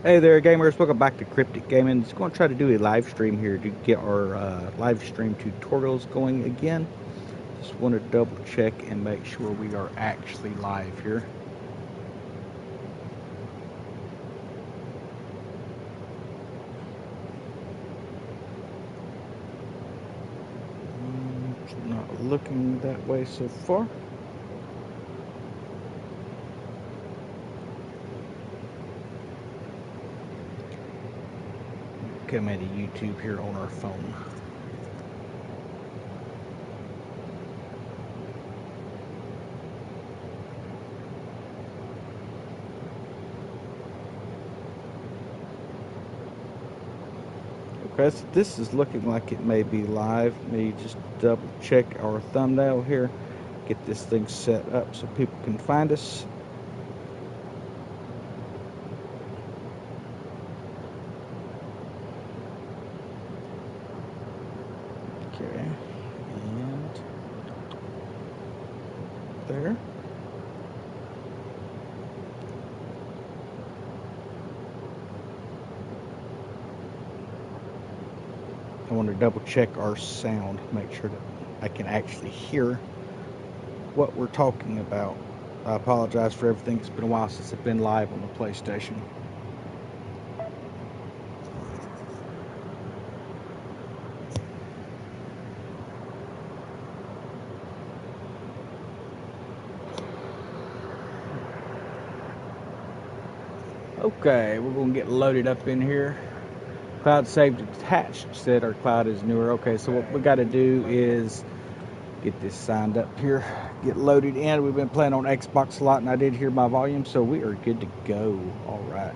Hey there, gamers. Welcome back to Cryptic Gaming. Just going to try to do a live stream here to get our live stream tutorials going again. Just want to double check and make sure we are actually live here. It's not looking that way so far. Come into YouTube here on our phone. Okay, so this is looking like it may be live. Let me just double check our thumbnail here. Get this thing set up so people can find us. Okay, and there. I want to double check our sound, make sure that I can actually hear what we're talking about. I apologize for everything. It's been a while since I've been live on the PlayStation. Okay, we're going to get loaded up in here. Cloud saved attached said our cloud is newer. Okay, so what we got to do is get this signed up here, get loaded in. We've been playing on Xbox a lot, and I did hear my volume, so we are good to go. All right.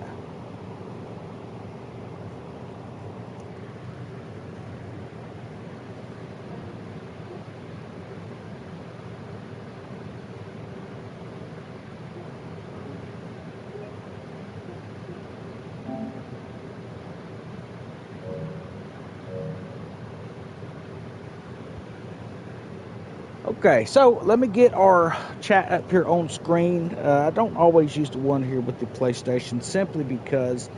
Okay, so let me get our chat up here on screen. I don't always use the one here with the PlayStation simply because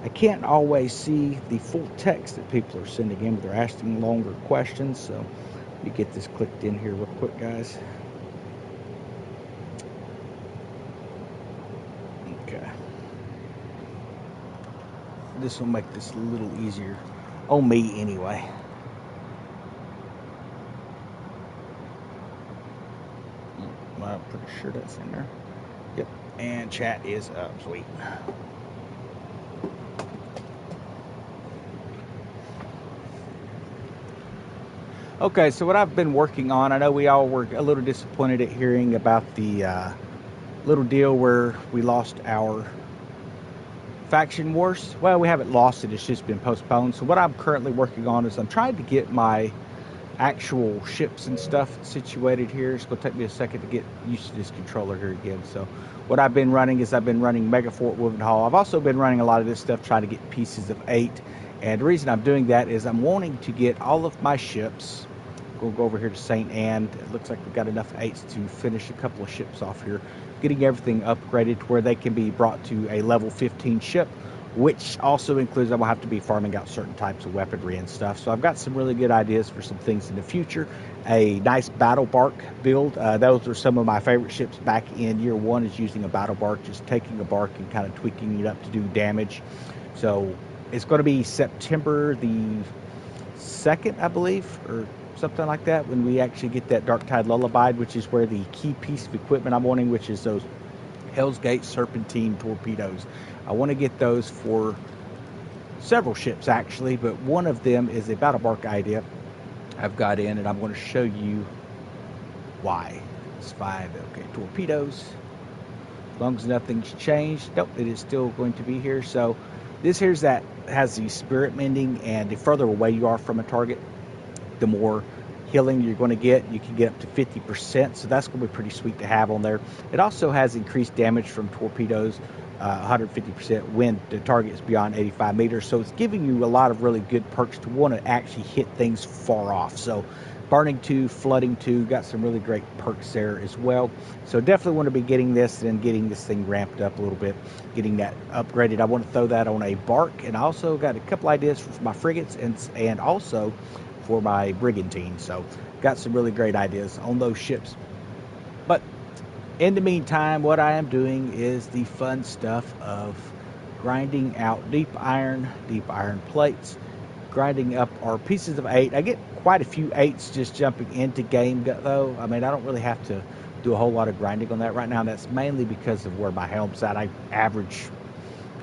I can't always see the full text that people are sending in. They're asking longer questions, so let me get this clicked in here real quick, guys. Okay. This will make this a little easier on me anyway. I'm pretty sure that's in there. Yep, and chat is up. Sweet. Okay, so what I've been working on, I know we all were a little disappointed at hearing about the little deal where we lost our faction wars. Well, we haven't lost it, it's just been postponed. So what I'm currently working on is I'm trying to get my actual ships and stuff situated here. It's going to take me a second to get used to this controller here again. So what I've been running is I've been running Megafort Wolvenhall. I've also been running a lot of this stuff trying to get pieces of 8. And the reason I'm doing that is I'm wanting to get all of my ships. We'll go over here to St. Anne. It looks like we've got enough 8s to finish a couple of ships off here. Getting everything upgraded to where they can be brought to a level 15 ship, which also includes I will have to be farming out certain types of weaponry and stuff. So I've got some really good ideas for some things in the future. A nice battle bark build. Those are some of my favorite ships back in year 1 is using a battle bark, just taking a bark and kind of tweaking it up to do damage. So it's going to be September the 2nd, I believe, or something like that, when we actually get that Darktide Lullaby, which is where the key piece of equipment I'm wanting, which is those Hell's Gate Serpentine torpedoes. I want to get those for several ships actually, but one of them is a battle bark idea I've got in, and I'm going to show you why. It's 5 torpedoes. As long as nothing's changed, nope, it is still going to be here. So this here's that has the spirit mending, and the further away you are from a target, the more healing you're going to get. You can get up to 50%, so that's going to be pretty sweet to have on there. It also has increased damage from torpedoes, 150% when the target is beyond 85 meters, so it's giving you a lot of really good perks to want to actually hit things far off. So burning 2, flooding 2, got some really great perks there as well. So definitely want to be getting this and getting this thing ramped up a little bit, getting that upgraded. I want to throw that on a bark, and I also got a couple ideas for my frigates and also for my brigantine. So got some really great ideas on those ships. But in the meantime, what I am doing is the fun stuff of grinding out deep iron plates, grinding up our pieces of 8. I get quite a few 8s just jumping into game, though. I mean, I don't really have to do a whole lot of grinding on that right now. That's mainly because of where my Helm's at. I average,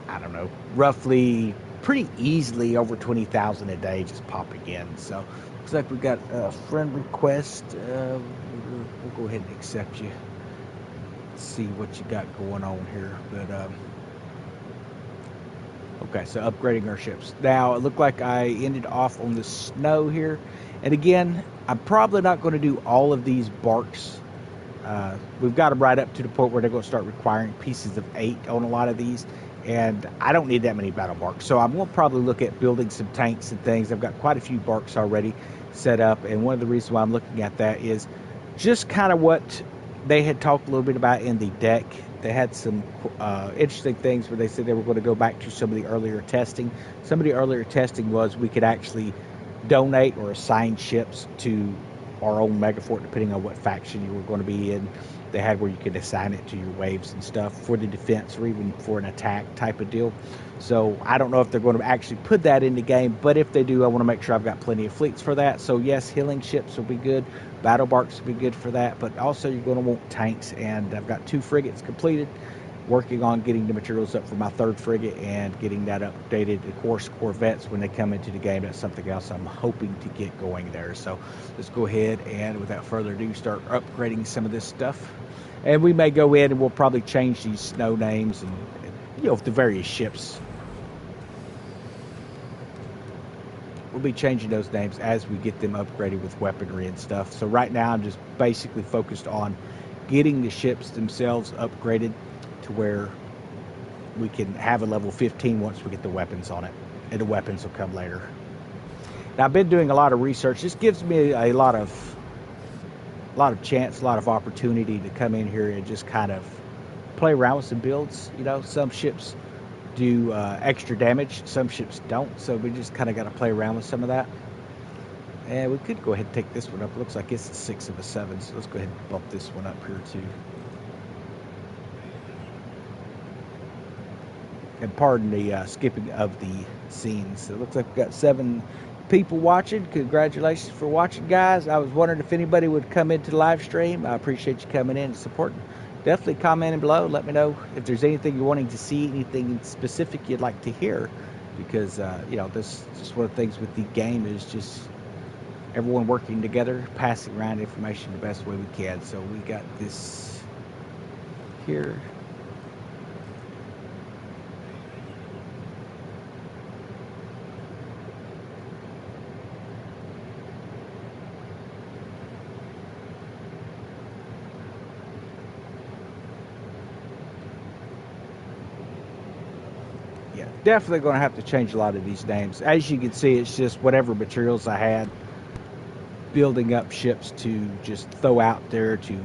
I don't know, roughly pretty easily over 20,000 a day just popping in. So looks like we got a friend request. We'll go ahead and accept you. See what you got going on here. But okay, so upgrading our ships. Now it looked like I ended off on the snow here, and again, I'm probably not going to do all of these barks. We've got them right up to the point where they're going to start requiring pieces of 8 on a lot of these, and I don't need that many battle barks, so I'm going to probably look at building some tanks and things. I've got quite a few barks already set up, and one of the reasons why I'm looking at that is just kind of what they had talked a little bit about in the deck. They had some interesting things where they said they were going to go back to some of the earlier testing. Some of the earlier testing was we could actually donate or assign ships to our own megafort depending on what faction you were going to be in. They had where you could assign it to your waves and stuff for the defense or even for an attack type of deal. So I don't know if they're going to actually put that in the game, but if they do, I want to make sure I've got plenty of fleets for that. So yes, healing ships will be good. Battle barks will be good for that, but also you're going to want tanks, and I've got 2 frigates completed, working on getting the materials up for my 3rd frigate and getting that updated. Of course, corvettes, when they come into the game, that's something else I'm hoping to get going there. So let's go ahead and without further ado start upgrading some of this stuff. And we may go in and we'll probably change these snow names and, you know, the various ships. We'll be changing those names as we get them upgraded with weaponry and stuff. So right now I'm just basically focused on getting the ships themselves upgraded to where we can have a level 15 once we get the weapons on it, and the weapons will come later. Now I've been doing a lot of research. This gives me a lot of chance, a lot of opportunity to come in here and just kind of play around with some builds. You know, some ships do extra damage, some ships don't, so we just kind of got to play around with some of that. And we could go ahead and take this one up. It looks like it's a 6 of a 7, so let's go ahead and bump this one up here too. And pardon the skipping of the scenes. It looks like we've got 7 people watching. Congratulations for watching, guys. I was wondering if anybody would come into the live stream. I appreciate you coming in and supporting. Definitely comment below. Let me know if there's anything you're wanting to see, anything specific you'd like to hear, because you know, this is just one of the things with the game is just everyone working together, passing around information the best way we can. So we got this here. Yeah, definitely going to have to change a lot of these names. As you can see, it's just whatever materials I had, building up ships to just throw out there to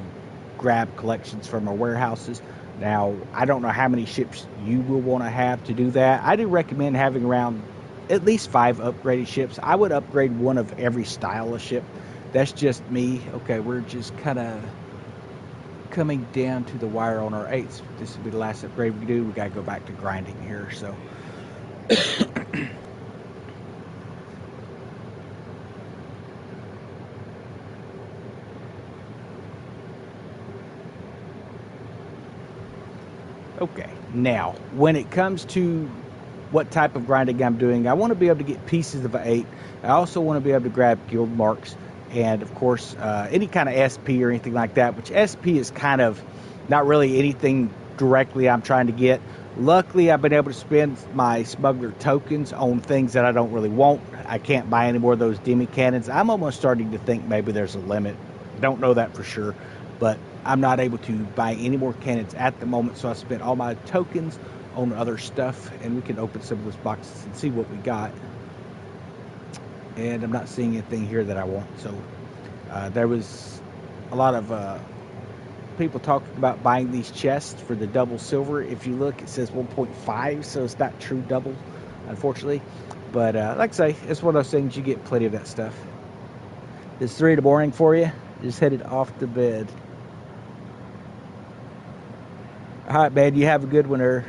grab collections from our warehouses. Now, I don't know how many ships you will want to have to do that. I do recommend having around at least 5 upgraded ships. I would upgrade one of every style of ship. That's just me. Okay, we're just kind of coming down to the wire on our 8s. This will be the last upgrade we do. We got to go back to grinding here. So okay, now when it comes to what type of grinding I'm doing, I want to be able to get pieces of 8. I also want to be able to grab guild marks, and of course any kind of SP or anything like that, which SP is kind of not really anything directly I'm trying to get. Luckily, I've been able to spend my smuggler tokens on things that I don't really want. I can't buy any more of those demi cannons. I'm almost starting to think maybe there's a limit. Don't know that for sure, but I'm not able to buy any more cannons at the moment, so I spent all my tokens on other stuff, and we can open some of those boxes and see what we got. And I'm not seeing anything here that I want, so There was a lot of people talking about buying these chests for the double silver. If you look, it says 1.5, so it's not true double, unfortunately. But like I say, it's one of those things, you get plenty of that stuff. It's 3 in the morning for you. Just headed off to bed. All right, man, you have a good one there.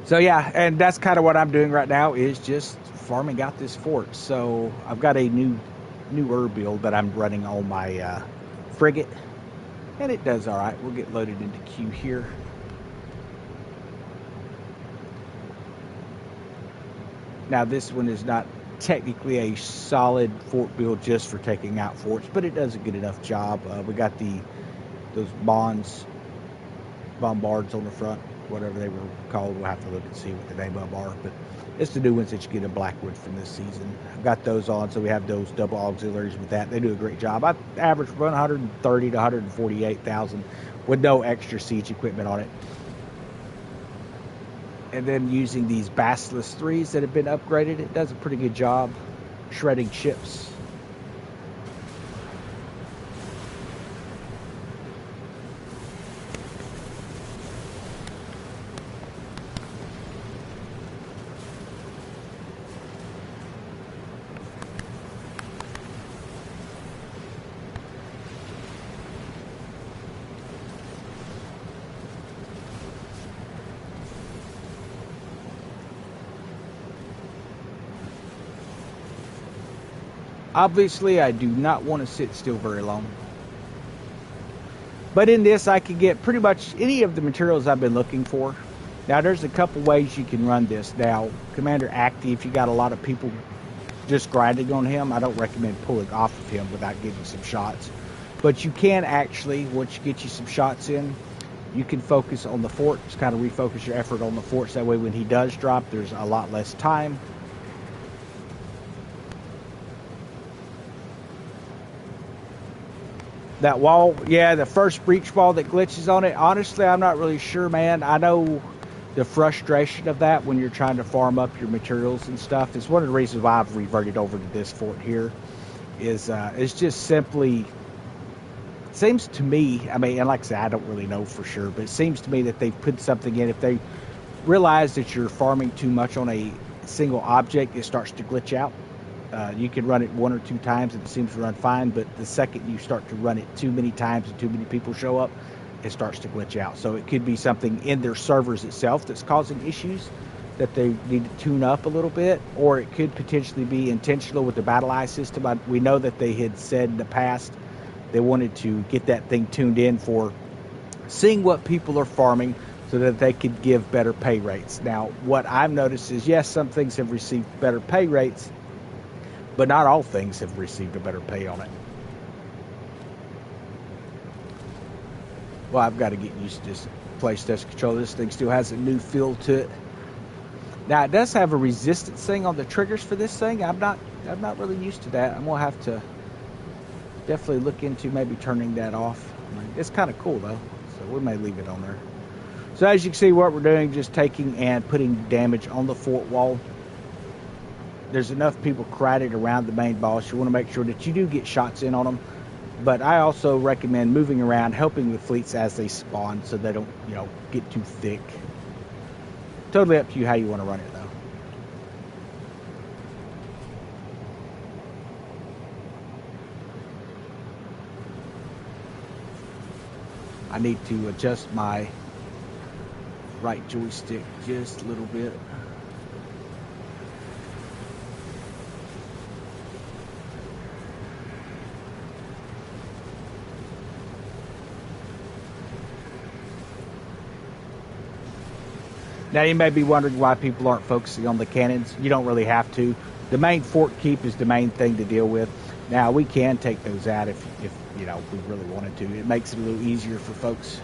So yeah, and that's kind of what I'm doing right now, is just farming out this fort. So I've got a newer build that I'm running on my Frigate, and it does all right. We'll get loaded into queue here. Now this one is not technically a solid fort build just for taking out forts, but it does a good enough job. We got those bombards on the front, whatever they were called. We'll have to look and see what the name of them are, but it's the new ones that you get in Blackwood from this season. I've got those on, so we have those double auxiliaries with that. They do a great job. I average 130 to 148,000 with no extra siege equipment on it. And then using these Basilisk 3s that have been upgraded, it does a pretty good job shredding ships. Obviously, I do not want to sit still very long. But in this, I can get pretty much any of the materials I've been looking for. Now, there's a couple ways you can run this. Now, Commander Acti, if you got a lot of people just grinding on him, I don't recommend pulling off of him without getting some shots. But you can actually, once you get you some shots in, you can focus on the fort. Just kind of refocus your effort on the forts. That way, when he does drop, there's a lot less time. That wall, yeah, the first breach wall that glitches on it, honestly, I'm not really sure, man. I know the frustration of that when you're trying to farm up your materials and stuff. It's one of the reasons why I've reverted over to this fort here. Is it's just simply, seems to me, I mean, and like I said, I don't really know for sure, but it seems to me that they've put something in. If they realize that you're farming too much on a single object, it starts to glitch out. You can run it 1 or 2 times and it seems to run fine, but the second you start to run it too many times and too many people show up, it starts to glitch out. So it could be something in their servers itself that's causing issues that they need to tune up a little bit, or it could potentially be intentional with the battle eye system. We know that they had said in the past they wanted to get that thing tuned in for seeing what people are farming so that they could give better pay rates. Now, what I've noticed is, yes, some things have received better pay rates, but not all things have received a better pay on it. Well, I've got to get used to this PlayStation controller. This thing still has a new feel to it. Now, it does have a resistance thing on the triggers for this thing. I'm not really used to that. I'm gonna have to definitely look into maybe turning that off. I mean, it's kind of cool though, so we may leave it on there. So as you can see, what we're doing, just taking and putting damage on the fort wall. There's enough people crowded around the main boss. You want to make sure that you do get shots in on them. But I also recommend moving around, helping the fleets as they spawn so they don't, get too thick. Totally up to you how you want to run it, though. I need to adjust my right joystick just a little bit. Now, you may be wondering why people aren't focusing on the cannons. You don't really have to. The main fort keep is the main thing to deal with. Now, we can take those out if we really wanted to. It makes it a little easier for folks.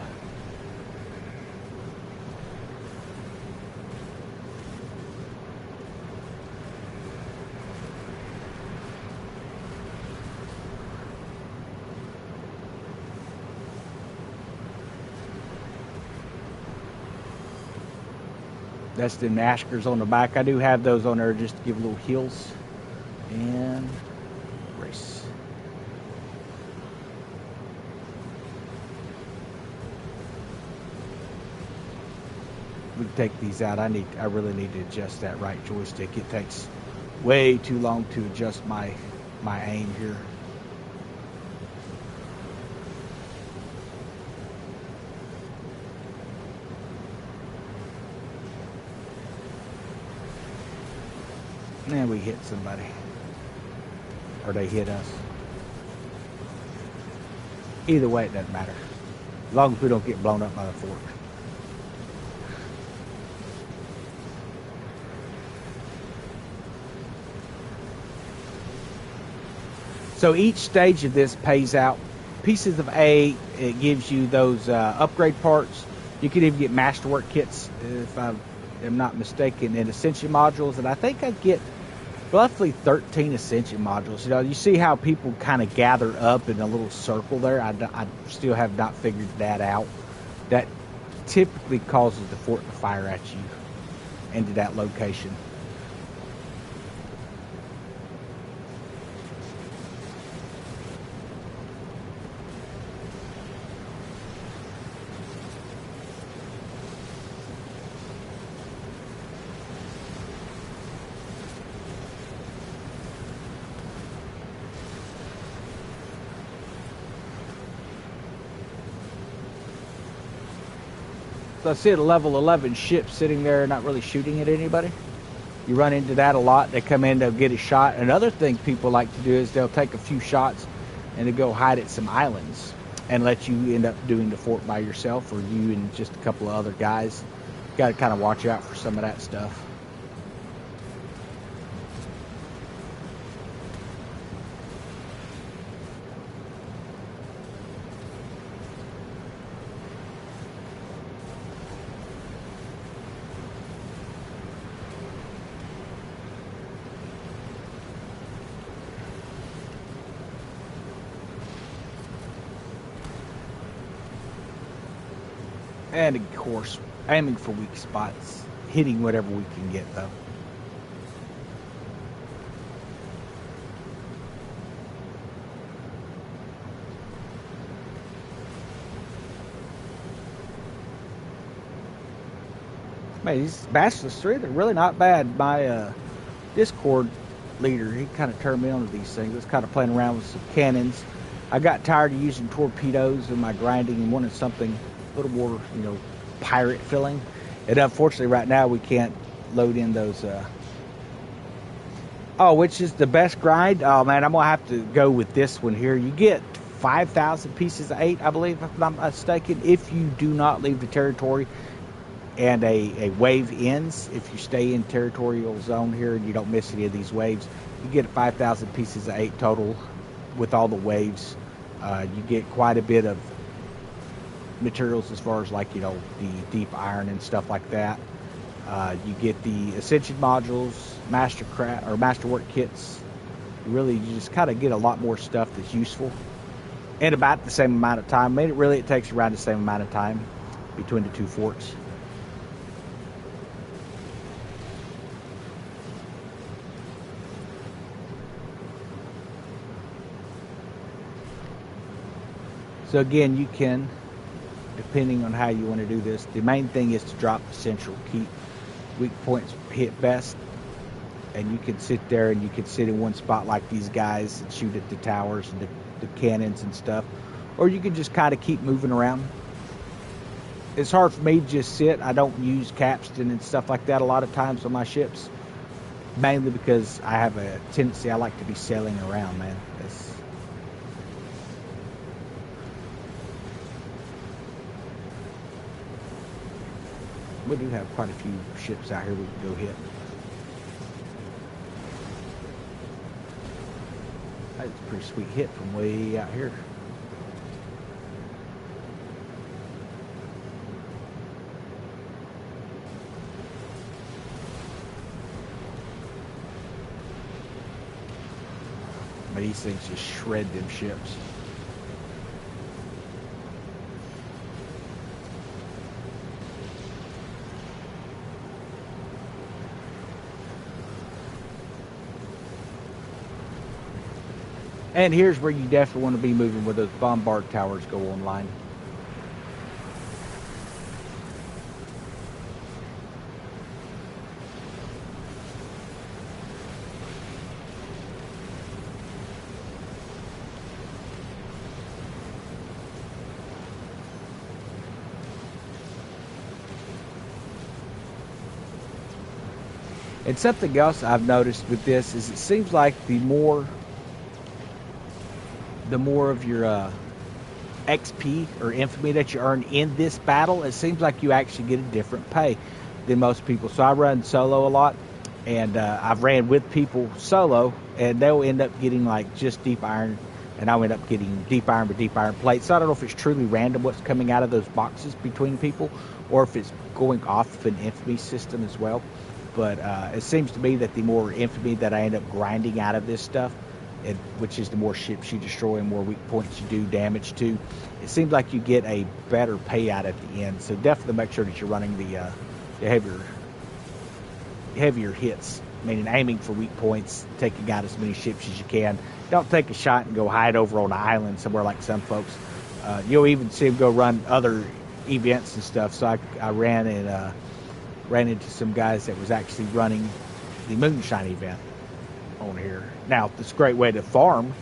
That's the Nashkers on the back. I do have those on there just to give little heals. And race. we can take these out. I really need to adjust that right joystick. It takes way too long to adjust my aim here. And we hit somebody. Or they hit us. Either way, it doesn't matter. As long as we don't get blown up by the fort. So each stage of this pays out pieces of A. It gives you those upgrade parts. You can even get masterwork kits, if I am not mistaken, and ascension modules. And I think I get roughly 13 ascension modules. You know, you see how people kind of gather up in a little circle there. I still have not figured that out. That typically causes the fort to fire at you into that location. So I see a level 11 ship sitting there not really shooting at anybody. You run into that a lot. They come in, they'll get a shot. Another thing people like to do is they'll take a few shots and they go hide at some islands and let you end up doing the fort by yourself, or you and just a couple of other guys. Got to kind of watch out for some of that stuff. And of course, aiming for weak spots, hitting whatever we can get though. Man, these Bachelors 3, they're really not bad. My Discord leader, he kind of turned me on to these things. I was kind of playing around with some cannons. I got tired of using torpedoes in my grinding and wanted something a little more, you know, pirate feeling. And unfortunately right now we can't load in those which is the best grind. Oh man, I'm gonna have to go with this one here. You get 5,000 pieces of 8, I believe, if I'm not mistaken, if you do not leave the territory and a wave ends. If you stay in territorial zone here and you don't miss any of these waves, you get 5,000 pieces of 8 total with all the waves. You get quite a bit of materials as far as, like, you know, the deep iron and stuff like that. You get the ascension modules, masterwork kits. You just kind of get a lot more stuff that's useful in about the same amount of time. It takes around the same amount of time between the two forts. So again, you can, depending on how you want to do this, the main thing is to drop the central, keep weak points hit best, and you can sit there and you can sit in one spot like these guys and shoot at the towers and the cannons and stuff, or you can just kind of keep moving around. It's hard for me to just sit. I don't use capstan and stuff like that a lot of times on my ships, mainly because I have a tendency, I like to be sailing around, man. We do have quite a few ships out here we can go hit. That's a pretty sweet hit from way out here. But these things just shred them ships. And here's where you definitely want to be moving, where those bombard towers go online. And something else I've noticed with this is it seems like the more of your XP or infamy that you earn in this battle, it seems like you actually get a different pay than most people. So I run solo a lot, and I've ran with people solo, and they'll end up getting like just deep iron, and I'll end up getting deep iron with deep iron plates. So I don't know if it's truly random what's coming out of those boxes between people, or if it's going off of an infamy system as well. But it seems to me that the more infamy that I end up grinding out of this stuff, which is the more ships you destroy and more weak points you do damage to, it seems like you get a better payout at the end. So definitely make sure that you're running the heavier hits, meaning aiming for weak points, taking out as many ships as you can. Don't take a shot and go hide over on an island somewhere like some folks. You'll even see them go run other events and stuff. So I ran into some guys that was actually running the moonshine event on here. Now, it's a great way to farm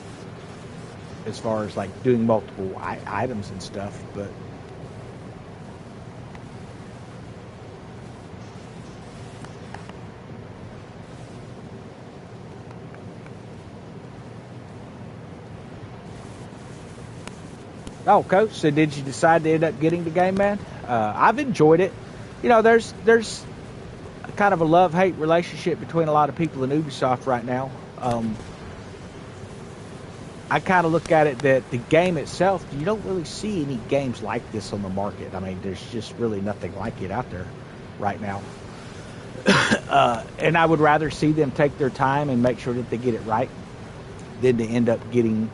as far as like doing multiple items and stuff, but oh, Coach, so did you decide to end up getting the game, man? I've enjoyed it. You know, there's kind of a love-hate relationship between a lot of people in Ubisoft right now. I kind of look at it that the game itself, you don't really see any games like this on the market. I mean, there's just really nothing like it out there right now. And I would rather see them take their time and make sure that they get it right than to end up getting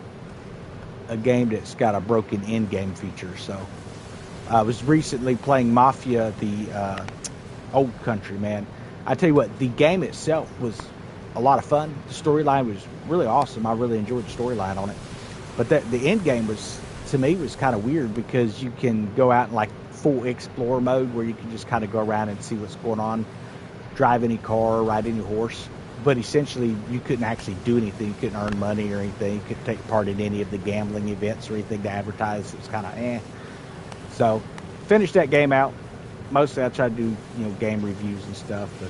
a game that's got a broken in-game feature. So I was recently playing Mafia, the old country, man. I tell you what, the game itself was a lot of fun. The storyline was really awesome. I really enjoyed the storyline on it. But the end game was, to me, was kind of weird because you can go out in like full explore mode where you can just kind of go around and see what's going on, drive any car, ride any horse. But essentially, you couldn't actually do anything. You couldn't earn money or anything. You couldn't take part in any of the gambling events or anything to advertise. It was kind of eh. So, finished that game out. Mostly I try to do, game reviews and stuff, but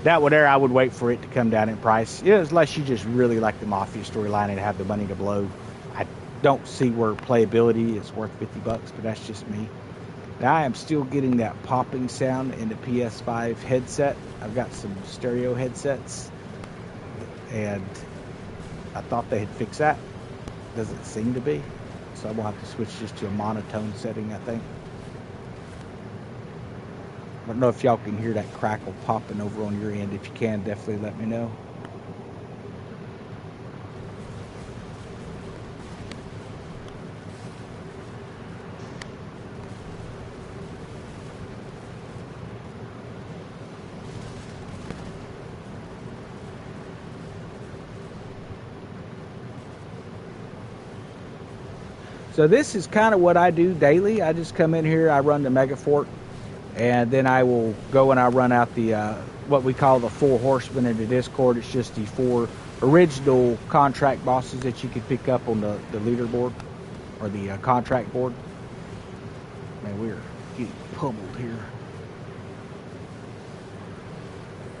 that one there, I would wait for it to come down in price. Yeah, unless you just really like the Mafia storyline and have the money to blow. I don't see where playability is worth $50, but that's just me. Now I am still getting that popping sound in the PS5 headset. I've got some stereo headsets, and I thought they had fixed that. Doesn't seem to be. So I'm going to have to switch just to a monotone setting, I think. I don't know if y'all can hear that crackle popping over on your end. If you can, definitely let me know. So this is kind of what I do daily. I just come in here, I run the Mega Fort, and then I will go and I run out the what we call the 4 horsemen in the Discord. It's just the 4 original contract bosses that you can pick up on the leaderboard or the contract board. Man, we're getting pummeled here.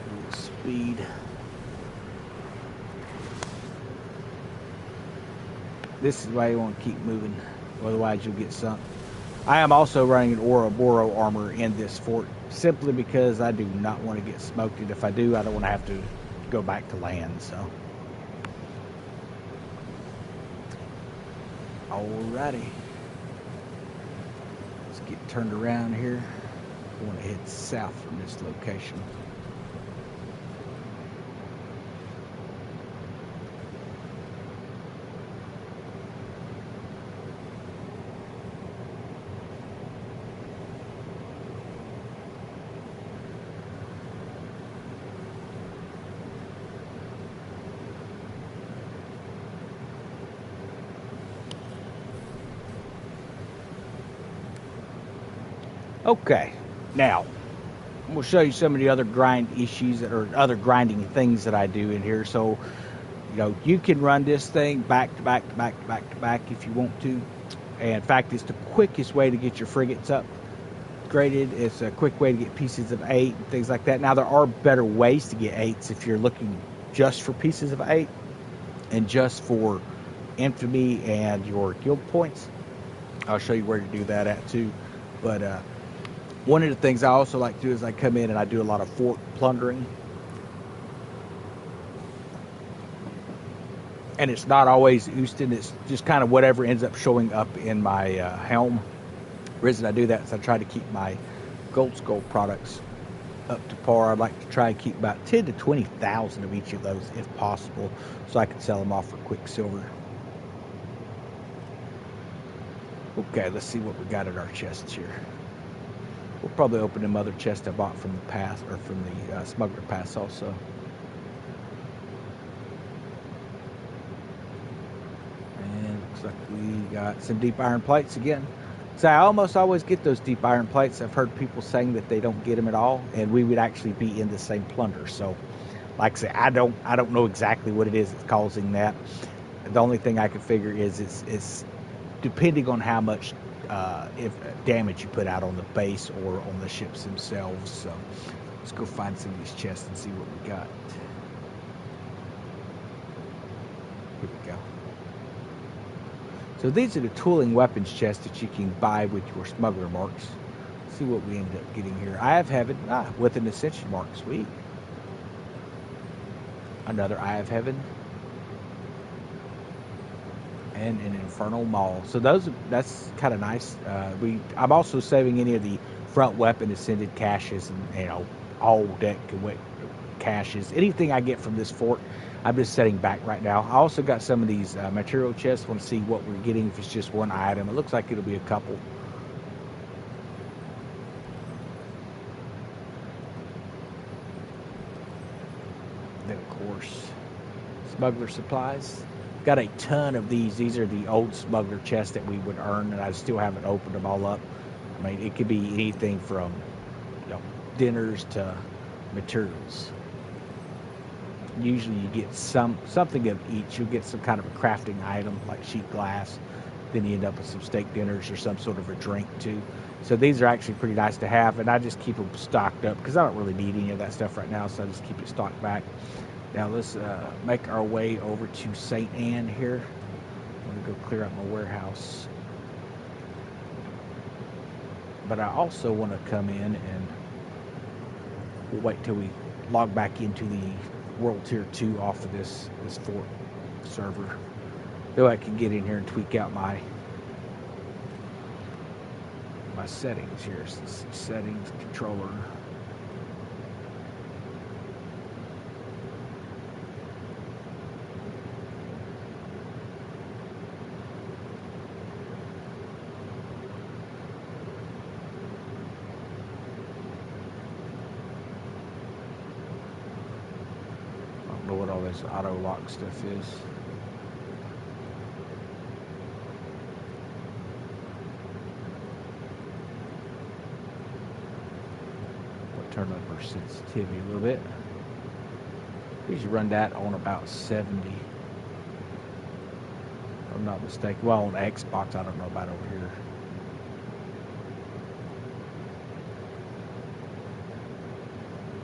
A little speed. This is why you want to keep moving, otherwise you'll get sunk. I am also running an Ouroboros armor in this fort, simply because I do not want to get smoked, and if I do, I don't want to have to go back to land, so. Alrighty. Let's get turned around here. I want to head south from this location. Okay, now I'm going to show you some of the other grind issues or other grinding things that I do in here. So, you can run this thing back to back to back to back to back if you want to. And in fact, it's the quickest way to get your frigates up. graded. It's a quick way to get pieces of 8 and things like that. Now, there are better ways to get 8s if you're looking just for pieces of 8 and just for infamy and your guild points. I'll show you where to do that at too. But one of the things I also like to do is I come in and I do a lot of fort plundering. And it's not always Houston. It's just kind of whatever ends up showing up in my Helm. The reason I do that is I try to keep my Gold Skull products up to par. I'd like to try and keep about 10 to 20,000 of each of those if possible, so I can sell them off for quicksilver. Okay, let's see what we got in our chests here. We'll probably open them other chests I bought from the pass, or from the smuggler pass also. And looks like we got some deep iron plates again. So I almost always get those deep iron plates. I've heard people saying that they don't get them at all, and we would actually be in the same plunder. So, like I say, I don't know exactly what it is that's causing that. The only thing I can figure is it's depending on how much if damage you put out on the base or on the ships themselves. So let's go find some of these chests and see what we got. Here we go. So these are the tooling weapons chests that you can buy with your smuggler marks. Let's see what we end up getting here. Eye of Heaven with an ascension mark. Sweet. Another Eye of Heaven. And an Infernal Maul. So that's kind of nice. I'm also saving any of the front weapon ascended caches and all deck caches. Anything I get from this fort, I'm just setting back right now. I also got some of these material chests. Want to see what we're getting if it's just one item. It looks like it'll be a couple. Then of course, smuggler supplies. Got a ton of these. These are the old smuggler chests that we would earn, and I still haven't opened them all up. I mean, it could be anything from dinners to materials. Usually you get something of each. You'll get some kind of a crafting item like sheet glass. Then you end up with some steak dinners or some sort of a drink too. So these are actually pretty nice to have, and I just keep them stocked up because I don't really need any of that stuff right now, so I just keep it stocked back. Now let's make our way over to St. Anne here. I'm going to go clear out my warehouse. But I also want to come in and we'll wait till we log back into the World Tier 2 off of this fort server. Though I can get in here and tweak out my settings here. Settings, controller. What all this auto lock stuff is. We'll turn up our sensitivity a little bit. Usually run that on about 70. If I'm not mistaken. Well, on Xbox, I don't know about over here.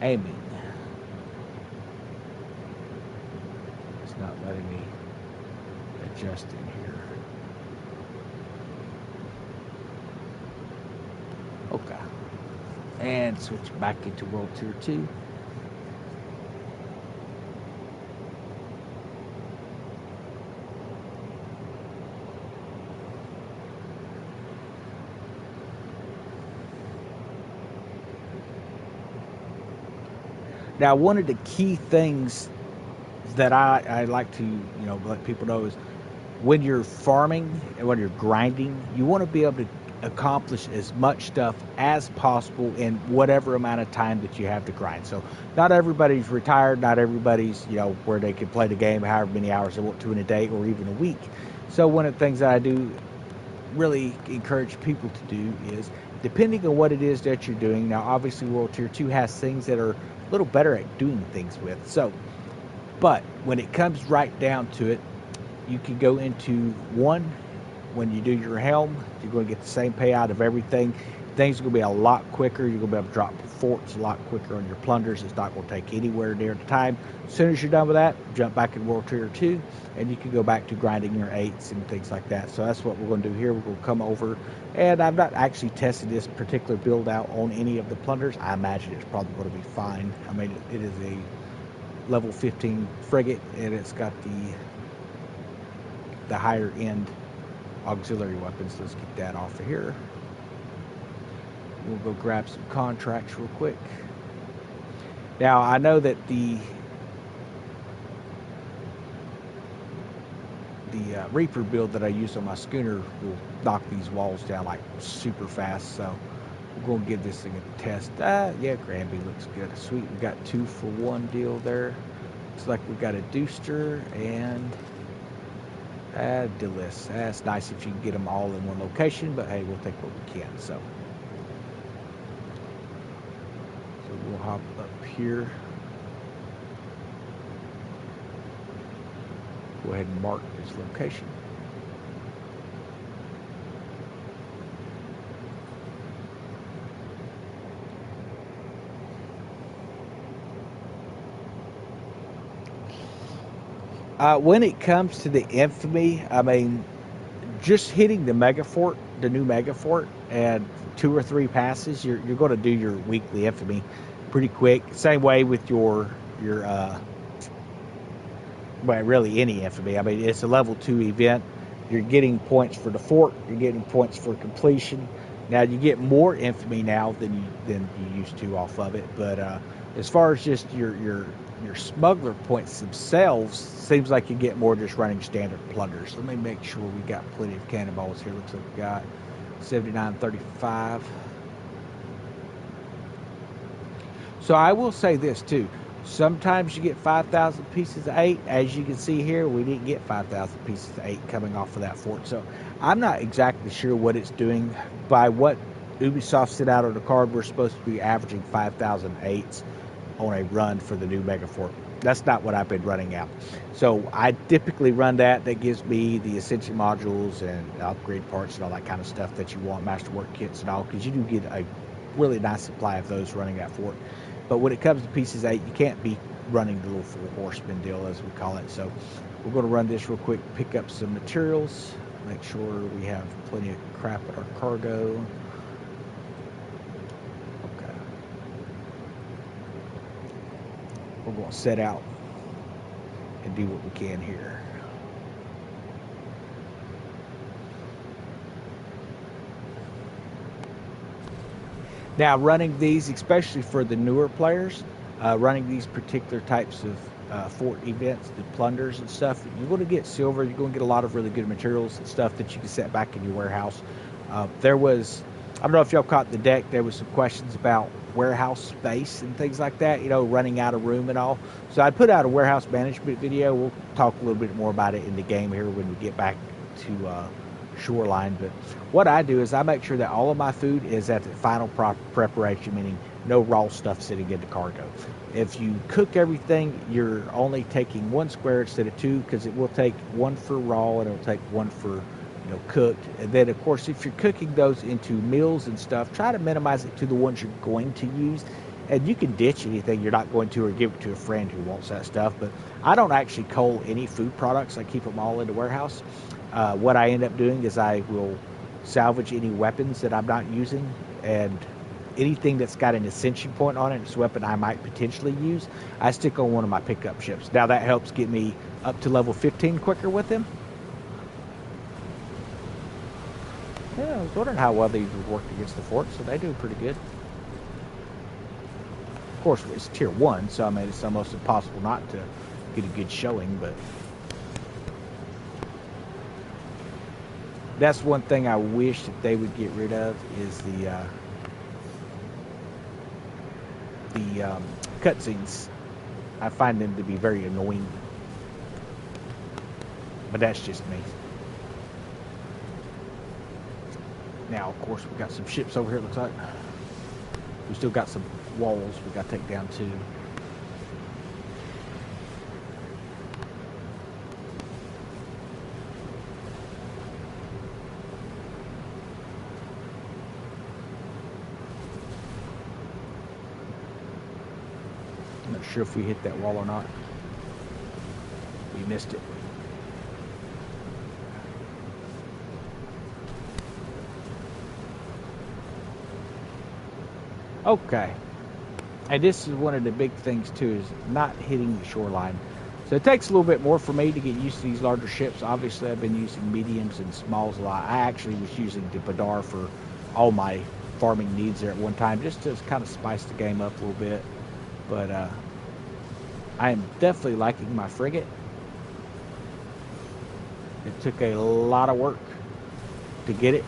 Aiming. Not letting me adjust in here. Okay. And switch back into World Tier 2. Now, one of the key things that I like to let people know is when you're farming and when you're grinding, you want to be able to accomplish as much stuff as possible in whatever amount of time that you have to grind. So not everybody's retired, not everybody's where they can play the game however many hours they want to in a day or even a week. So one of the things that I do really encourage people to do is, depending on what it is that you're doing, now obviously World Tier 2 has things that are a little better at doing things with. But when it comes right down to it, you can go into one, when you do your Helm, you're going to get the same payout of everything. things are going to be a lot quicker. You're going to be able to drop forts a lot quicker on your plunders. It's not going to take anywhere near the time. As soon as you're done with that, jump back in World Tier 2, and you can go back to grinding your 8s and things like that. So that's what we're going to do here. We're going to come over, and I've not actually tested this particular build out on any of the plunders. I imagine it's probably going to be fine. I mean, it is a level 15 frigate, and it's got the higher end auxiliary weapons. Let's get that off of here. We'll go grab some contracts real quick. Now, I know that the Reaper build that I use on my schooner will knock these walls down like super fast, so we're going to give this thing a test. Yeah, Granby looks good. Sweet, we got 2-for-1 deal there. Looks like we got a Dooster and a Delis. That's nice if you can get them all in one location, but hey, we'll take what we can. So we'll hop up here. Go ahead and mark this location. When it comes to the infamy, I mean, just hitting the mega fort, the new mega fort, and 2 or 3 passes, you're going to do your weekly infamy pretty quick. Same way with your well, really any infamy. I mean, it's a level 2 event. You're getting points for the fort. You're getting points for completion. Now you get more infamy now than you used to off of it. But as far as just your smuggler points themselves, seems like you get more just running standard plunders. Let me make sure we got plenty of cannonballs here. Looks like we got 7935. So I will say this too. Sometimes you get 5,000 pieces of 8. As you can see here, we didn't get 5,000 pieces of 8 coming off of that fort. So I'm not exactly sure what it's doing. By what Ubisoft sent out on the card, we're supposed to be averaging 5,000 8s on a run for the new mega fort. That's not what I've been running out. So I typically run that. That gives me the Ascension modules and upgrade parts and all that kind of stuff that you want, masterwork kits and all, because you do get a really nice supply of those running that fort. But when it comes to pieces 8, you can't be running the little 4 horseman deal, as we call it. So we're going to run this real quick, pick up some materials, make sure we have plenty of crap at our cargo. Okay. We're going to set out and do what we can here. Now, running these, especially for the newer players, running these particular types of fort events, the plunders and stuff, you're going to get silver. You're going to get a lot of really good materials and stuff that you can set back in your warehouse. There was, I don't know if y'all caught the deck, there was some questions about warehouse space and things like that, you know, running out of room and all. So I put out a warehouse management video. We'll talk a little bit more about it in the game here when we get back to shoreline. But what I do is I make sure that all of my food is at the final preparation, meaning no raw stuff sitting in the cargo. If you cook everything, you're only taking 1 square instead of 2, because it will take 1 for raw and it'll take 1 for cooked. And then of course, if you're cooking those into meals and stuff, try to minimize it to the ones you're going to use. And you can ditch anything you're not going to, or give it to a friend who wants that stuff. But I don't actually cull any food products. I keep them all in the warehouse. What I end up doing is I will salvage any weapons that I'm not using, and anything that's got an ascension point on it, it's a weapon I might potentially use, I stick on one of my pickup ships. Now that helps get me up to level 15 quicker with them. Yeah, I was wondering how well these would work against the fort, so they do pretty good. Of course, it's tier 1, so I mean, it's almost impossible not to get a good showing, but that's one thing I wish that they would get rid of, is the cutscenes. I find them to be very annoying, but that's just me. Now, of course, we got some ships over here, it looks like. We still got some walls we got to take down too. wasn't sure if we hit that wall or not. We missed it. Okay. And this is one of the big things too, is not hitting the shoreline. So it takes a little bit more for me to get used to these larger ships. Obviously, I've been using mediums and smalls a lot. I actually was using the Badar for all my farming needs there at one time, just to kind of spice the game up a little bit. But I am definitely liking my frigate. It took a lot of work to get it.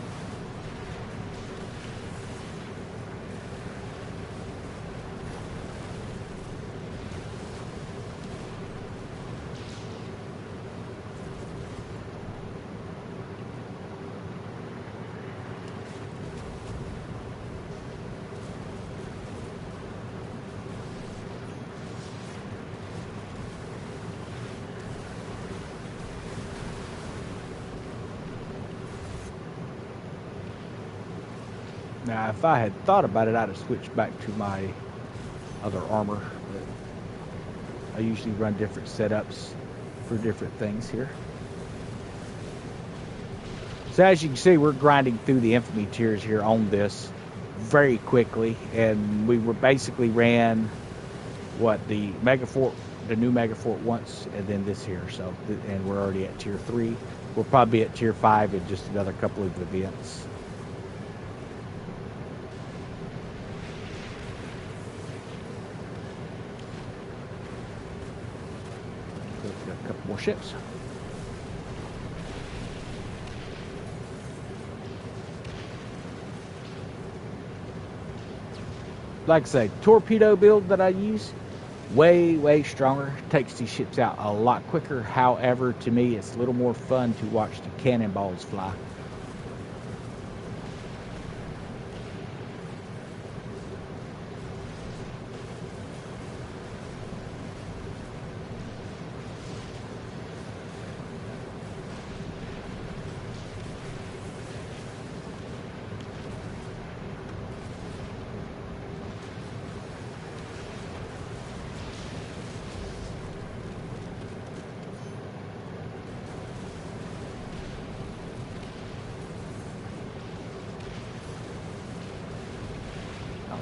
Now, if I had thought about it, I'd have switched back to my other armor. But I usually run different setups for different things here. So as you can see, we're grinding through the infamy tiers here on this very quickly. And we were basically ran, what, the Mega Fort, the new Mega Fort once, and then this here. So, and we're already at tier 3. We'll probably be at tier 5 in just another couple of events. A couple more ships. Like I say, torpedo build that I use, way stronger. Takes these ships out a lot quicker. However, to me, it's a little more fun to watch the cannonballs fly.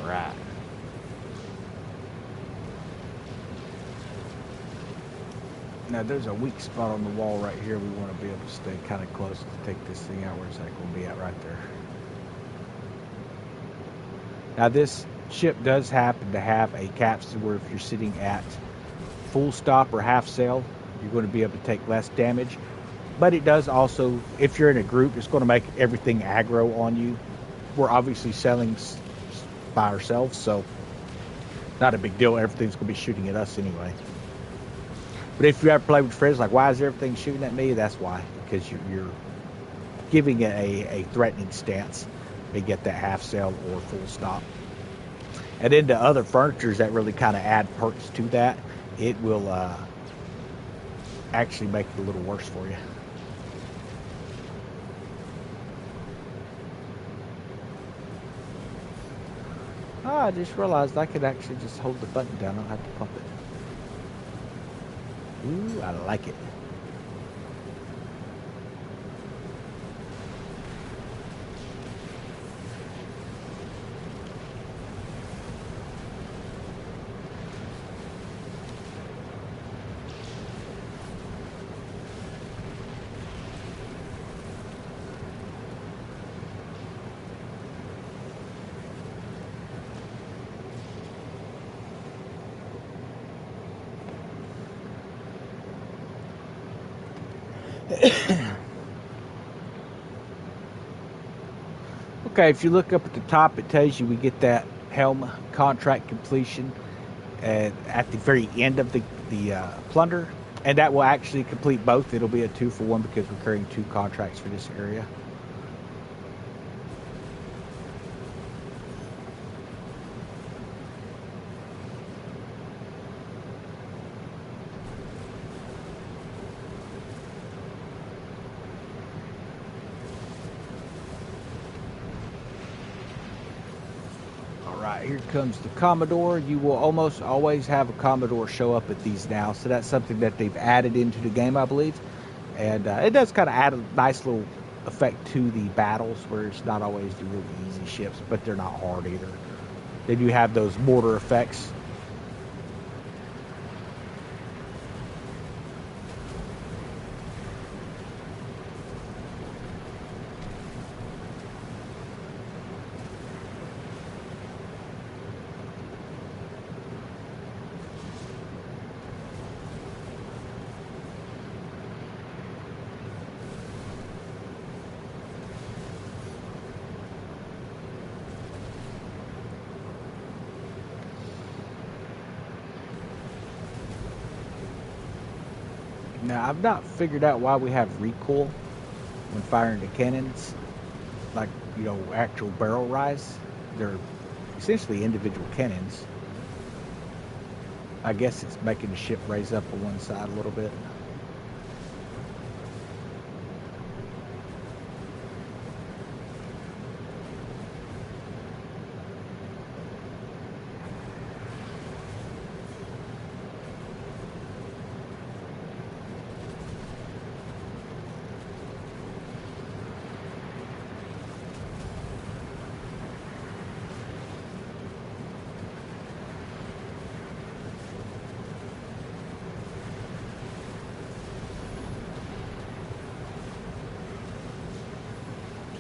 Right. Now there's a weak spot on the wall right here. We want to be able to stay kind of close to take this thing out. Where's that going to be at? Right there. Now this ship does happen to have a capstan where if you're sitting at full stop or half sail, you're going to be able to take less damage. But it does also, if you're in a group, it's going to make everything aggro on you. We're obviously sailing by ourselves, so not a big deal. Everything's going to be shooting at us anyway. But if you ever play with friends, like, why is everything shooting at me? That's why, because you're giving it a threatening stance. They get that half sail or full stop. And then the other furnitures that really kind of add perks to that, it will actually make it a little worse for you. Oh, I just realized I could actually just hold the button down. I don't have to pump it. Ooh, I like it. Okay, if you look up at the top, it tells you we get that Helm contract completion at the very end of the plunder, and that will actually complete both. It'll be a 2-for-1 because we're carrying 2 contracts for this area. Alright, here comes the Commodore. You will almost always have a Commodore show up at these now, so that's something that they've added into the game, I believe. And it does kind of add a nice little effect to the battles, where it's not always the really easy ships, but they're not hard either. They do have those mortar effects. Now, I've not figured out why we have recoil when firing the cannons, like, you know, actual barrel rise. They're essentially individual cannons. I guess it's making the ship raise up on one side a little bit.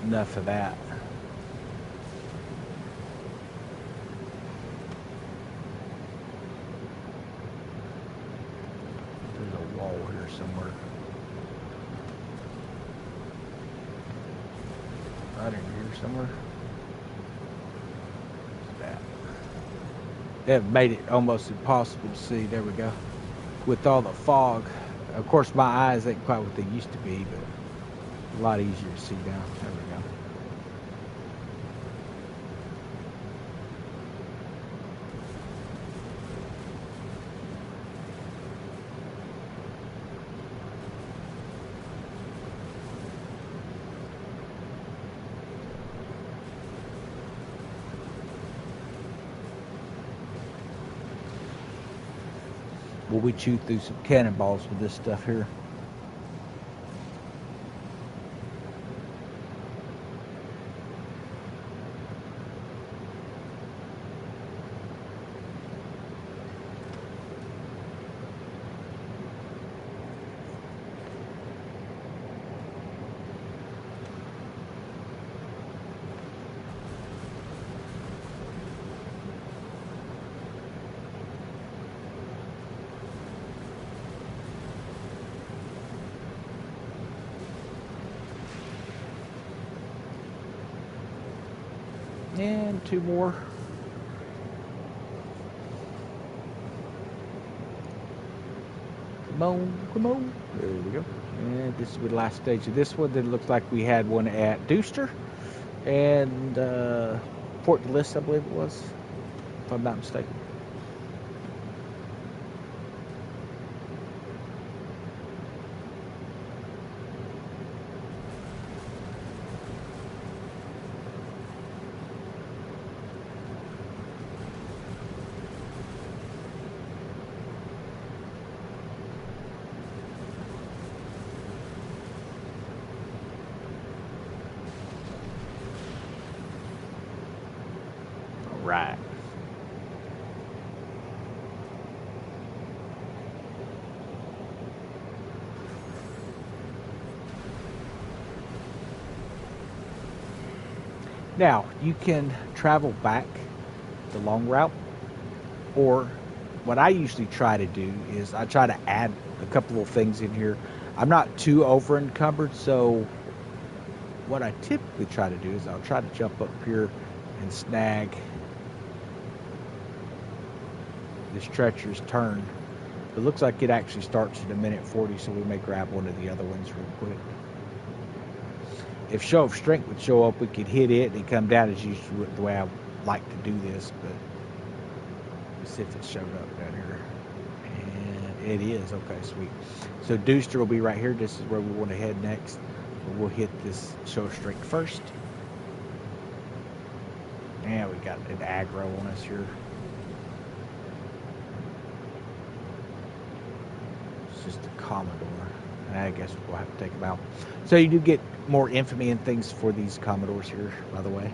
Enough of that. There's a wall here somewhere. Right in here somewhere. What's that? They've made it almost impossible to see. There we go. With all the fog. Of course, my eyes ain't quite what they used to be, but a lot easier to see now. There we go. Well, we chew through some cannonballs with this stuff here. And two more. Come on, come on. There we go. And this is the last stage of this one. Then it looks like we had one at Deuster and Port de Lis, I believe it was, if I'm not mistaken. Right. Now, you can travel back the long route, or what I usually try to do is I try to add a couple of things in here. I'm not too over encumbered, so what I typically try to do is I'll try to jump up here and snag this treacherous turn. It looks like it actually starts at a minute 40, so we may grab one of the other ones real quick. If show of strength would show up, we could hit it and come down as usual the way I like to do this, but let's see if it showed up down here. And it is. Okay, sweet. So Deuster will be right here. This is where we want to head next. We'll hit this show of strength first. And we got an aggro on us here. It's just a Commodore. I guess we'll have to take them out. So you do get more infamy and things for these Commodores here, by the way.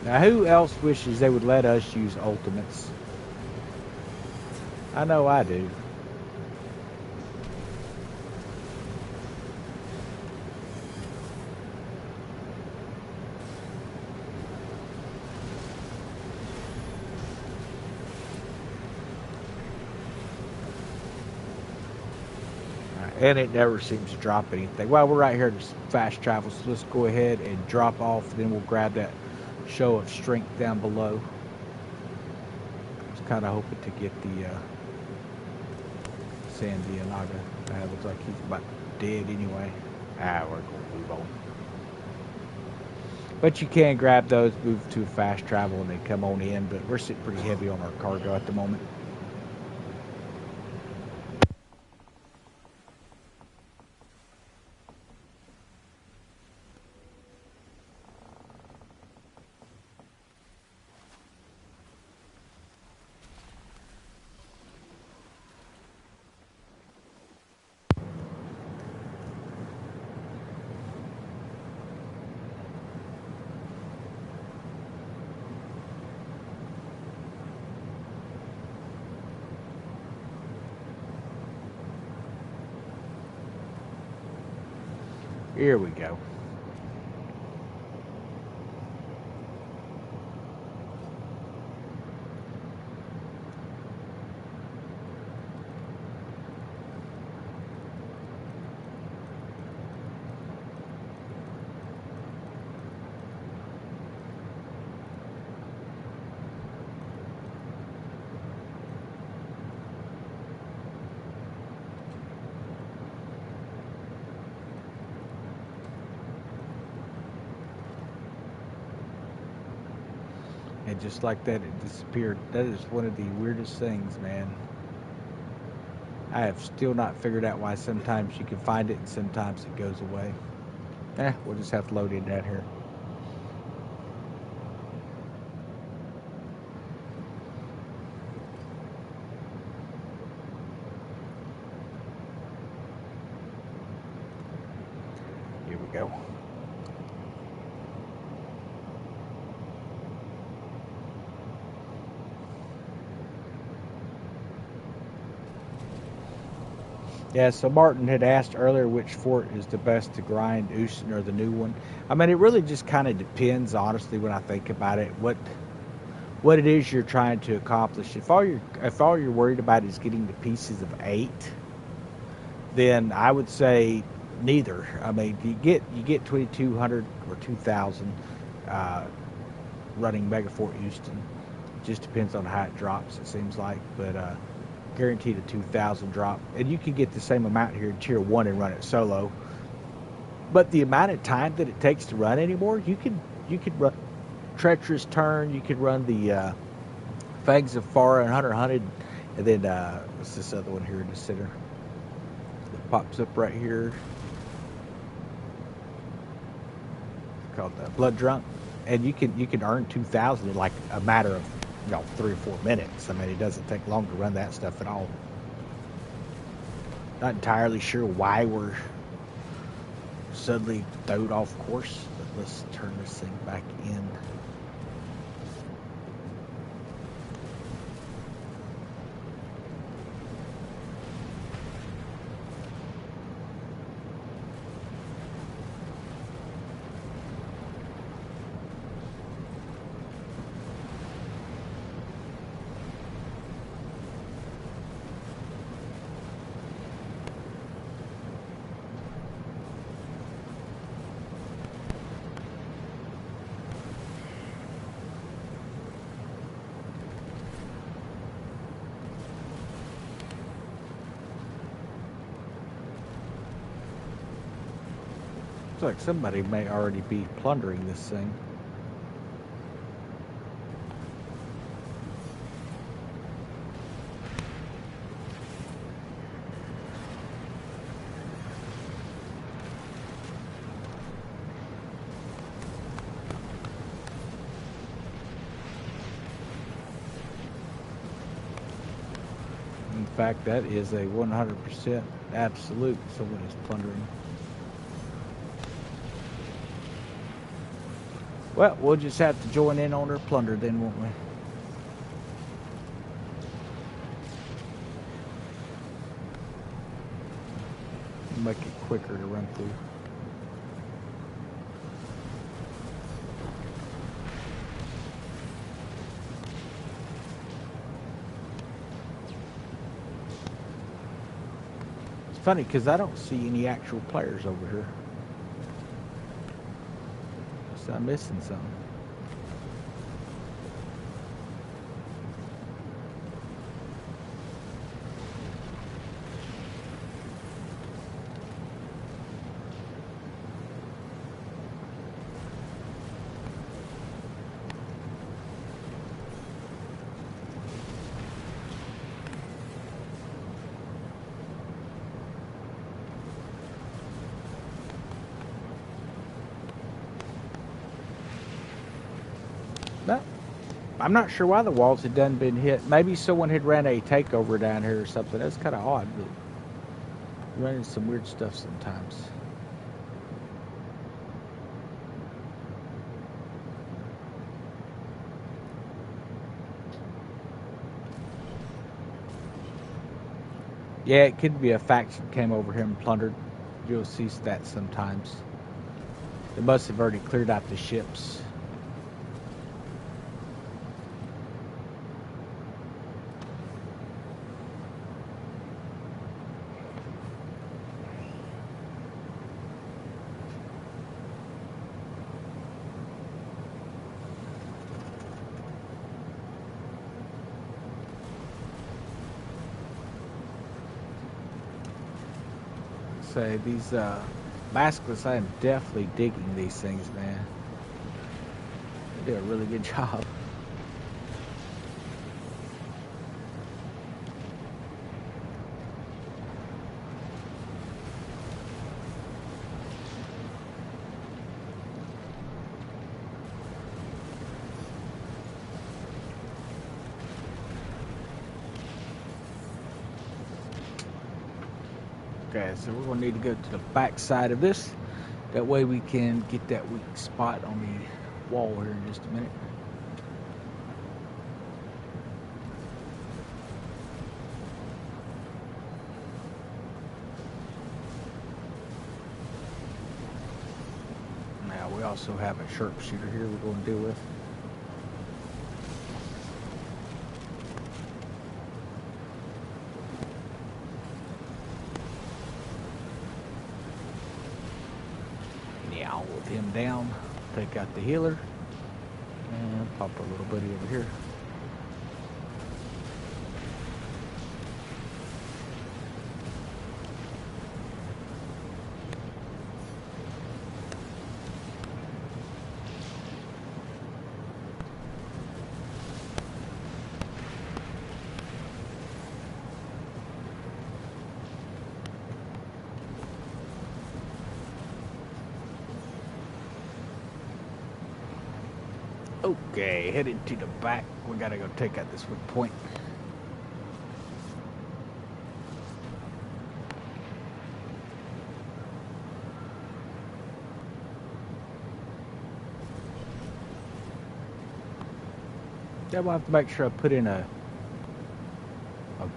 Now, who else wishes they would let us use ultimates? I know I do. And it never seems to drop anything. Well, we're right here to fast travel, so let's go ahead and drop off. Then we'll grab that show of strength down below. I was kind of hoping to get the Sandy Anaga. Looks like he's about dead anyway. We're going to move on. But you can grab those, move to fast travel, and then come on in. But we're sitting pretty heavy on our cargo at the moment. Here we go. And just like that, it disappeared. That is one of the weirdest things, man. I have still not figured out why sometimes you can find it and sometimes it goes away. We'll just have to load it down here. Here we go. Yeah, so Martin had asked earlier which fort is the best to grind, Houston or the new one. I mean, it really just kind of depends, honestly, when I think about it, what it is you're trying to accomplish. If all you're worried about is getting the pieces of 8, then I would say neither. I mean, you get 2,200 or 2,000 running Mega Fort Houston. It just depends on how it drops, it seems like, but guaranteed a 2,000 drop, and you can get the same amount here in Tier 1 and run it solo. But the amount of time that it takes to run anymore, you could run Treacherous Turn, you could run the Fangs of Far and Hunter Hunted, and then what's this other one here in the center? It pops up right here. It's called Blood Drunk, and you can earn 2,000 in like a matter of 3 or 4 minutes. I mean, it doesn't take long to run that stuff at all. Not entirely sure why we're suddenly throwed off course, but let's turn this thing back in. like somebody may already be plundering this thing. In fact, that is a 100% absolute someone is plundering. Well, we'll just have to join in on their plunder then, won't we? Make it quicker to run through. It's funny because I don't see any actual players over here. So I'm missing something. No, I'm not sure why the walls had done been hit. Maybe someone had ran a takeover down here or something. That's kind of odd, but running some weird stuff sometimes. Yeah, it could be a faction came over here and plundered. You'll see that sometimes. They must have already cleared out the ships. Say these basculus, I am definitely digging these things, man. They do a really good job. Okay, so we're going to need to go to the back side of this. That way we can get that weak spot on the wall here in just a minute. Now we also have a sharpshooter here we're going to deal with. With him down, take out the healer, and pop a little buddy over here. Okay, headed to the back. We gotta go take out this weak point. Yeah, we'll have to make sure I put in a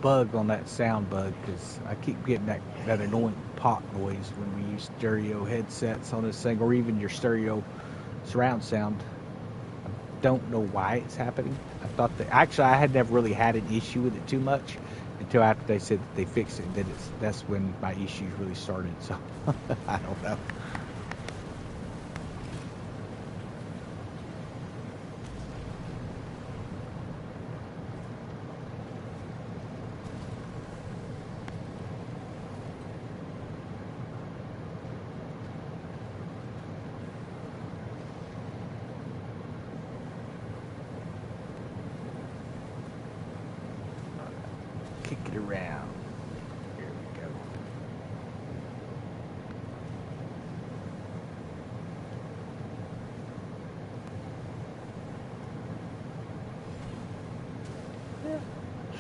bug on that sound bug, because I keep getting that annoying pop noise when we use stereo headsets on this thing, or even your stereo surround sound. Don't know why it's happening. I thought that actually I had never really had an issue with it too much until after they said that they fixed it. Then that's when my issues really started. So I don't know.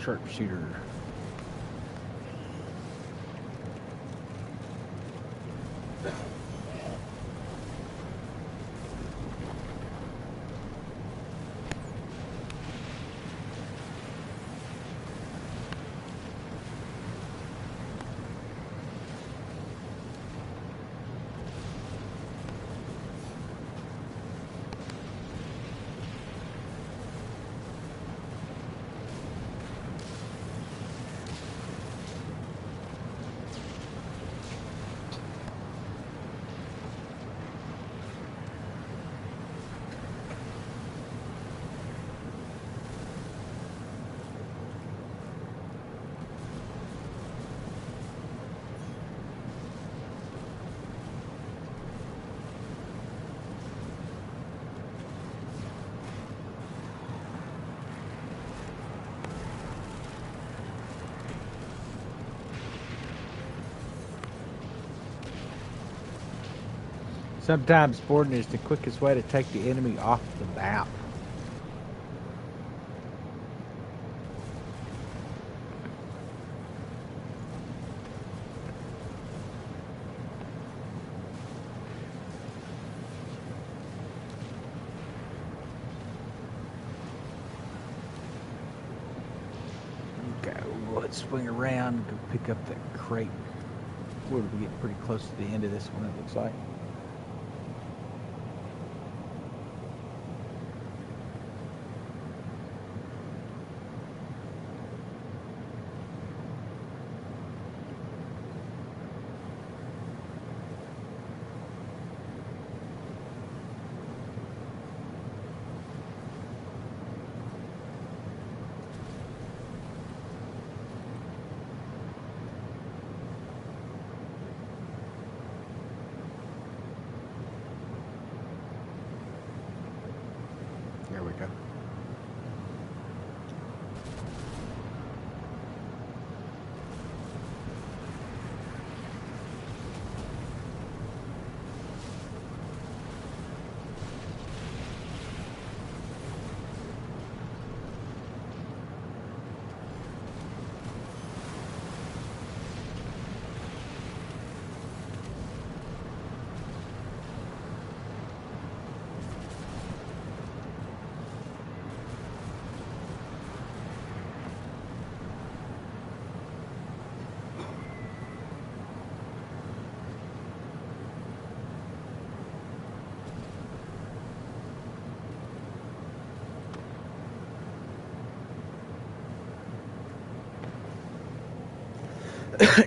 sharpshooter. Sometimes boarding is the quickest way to take the enemy off the map. Okay, let's swing around and go pick up that crate. We're getting pretty close to the end of this one, it looks like. There we go.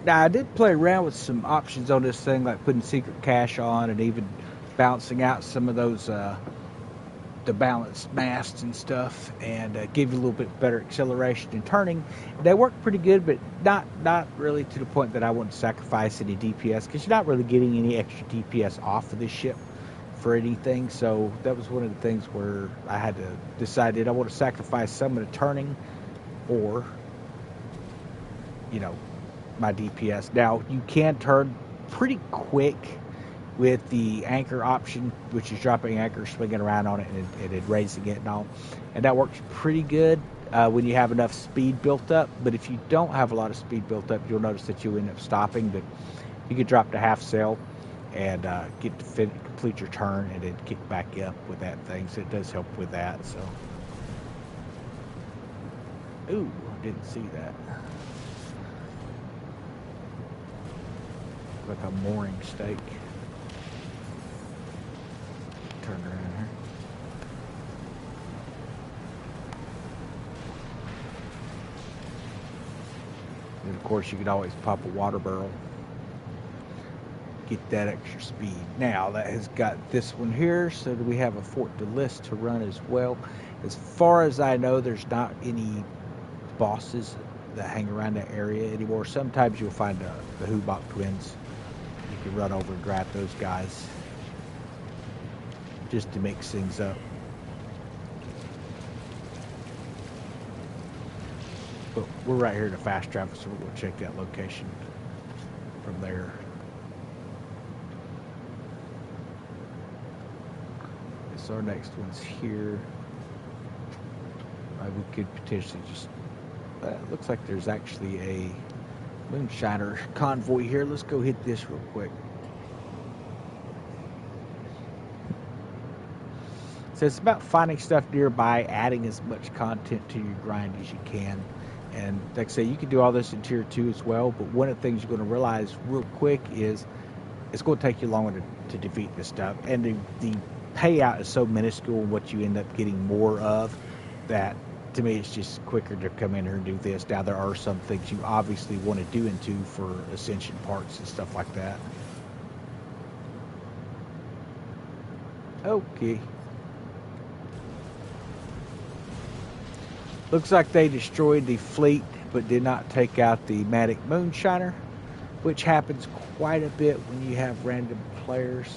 Now, I did play around with some options on this thing, like putting secret cache on and even balancing out some of those the balanced masts and stuff, and give you a little bit better acceleration and turning. They work pretty good, but not really to the point that I want to sacrifice any DPS, because you're not really getting any extra DPS off of this ship for anything. So that was one of the things where I had to decide, did I want to sacrifice some of the turning or, you know, my DPS. Now, you can turn pretty quick with the anchor option, which is dropping anchor, swinging around on it, and raising it and all. And that works pretty good when you have enough speed built up. But if you don't have a lot of speed built up, you'll notice that you end up stopping. But you could drop to half sail and get to complete your turn and then kick back up with that thing. So it does help with that. So, ooh, didn't see that. Like a mooring stake. Turn around here. And of course, you could always pop a water barrel. Get that extra speed. Now, that has got this one here, so do we have a Fort de List to run as well. As far as I know, there's not any bosses that hang around that area anymore. Sometimes you'll find the Hubok twins. You can run over and grab those guys just to mix things up. But we're right here in the fast travel, so we're going to check that location from there. So our next one's here. We could potentially just Looks like there's actually a moonshiner convoy here. Let's go hit this real quick. So it's about finding stuff nearby, adding as much content to your grind as you can. And like I say, you can do all this in tier 2 as well, but one of the things you're going to realize real quick is it's going to take you longer to defeat this stuff. And the payout is so minuscule what you end up getting more of that, to me, it's just quicker to come in here and do this. Now, there are some things you obviously want to do into for ascension parts and stuff like that. Okay. Looks like they destroyed the fleet, but did not take out the Matic Moonshiner, which happens quite a bit when you have random players.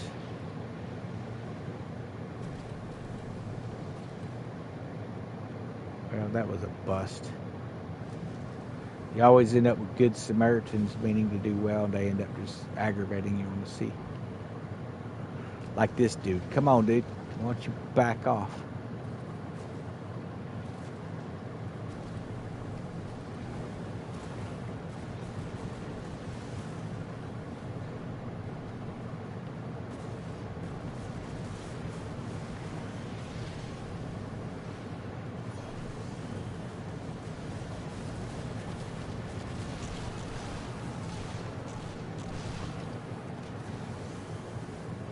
Well, that was a bust. You always end up with good Samaritans meaning to do well, and they end up just aggravating you on the sea. Like this dude. Come on, dude. Why don't you back off?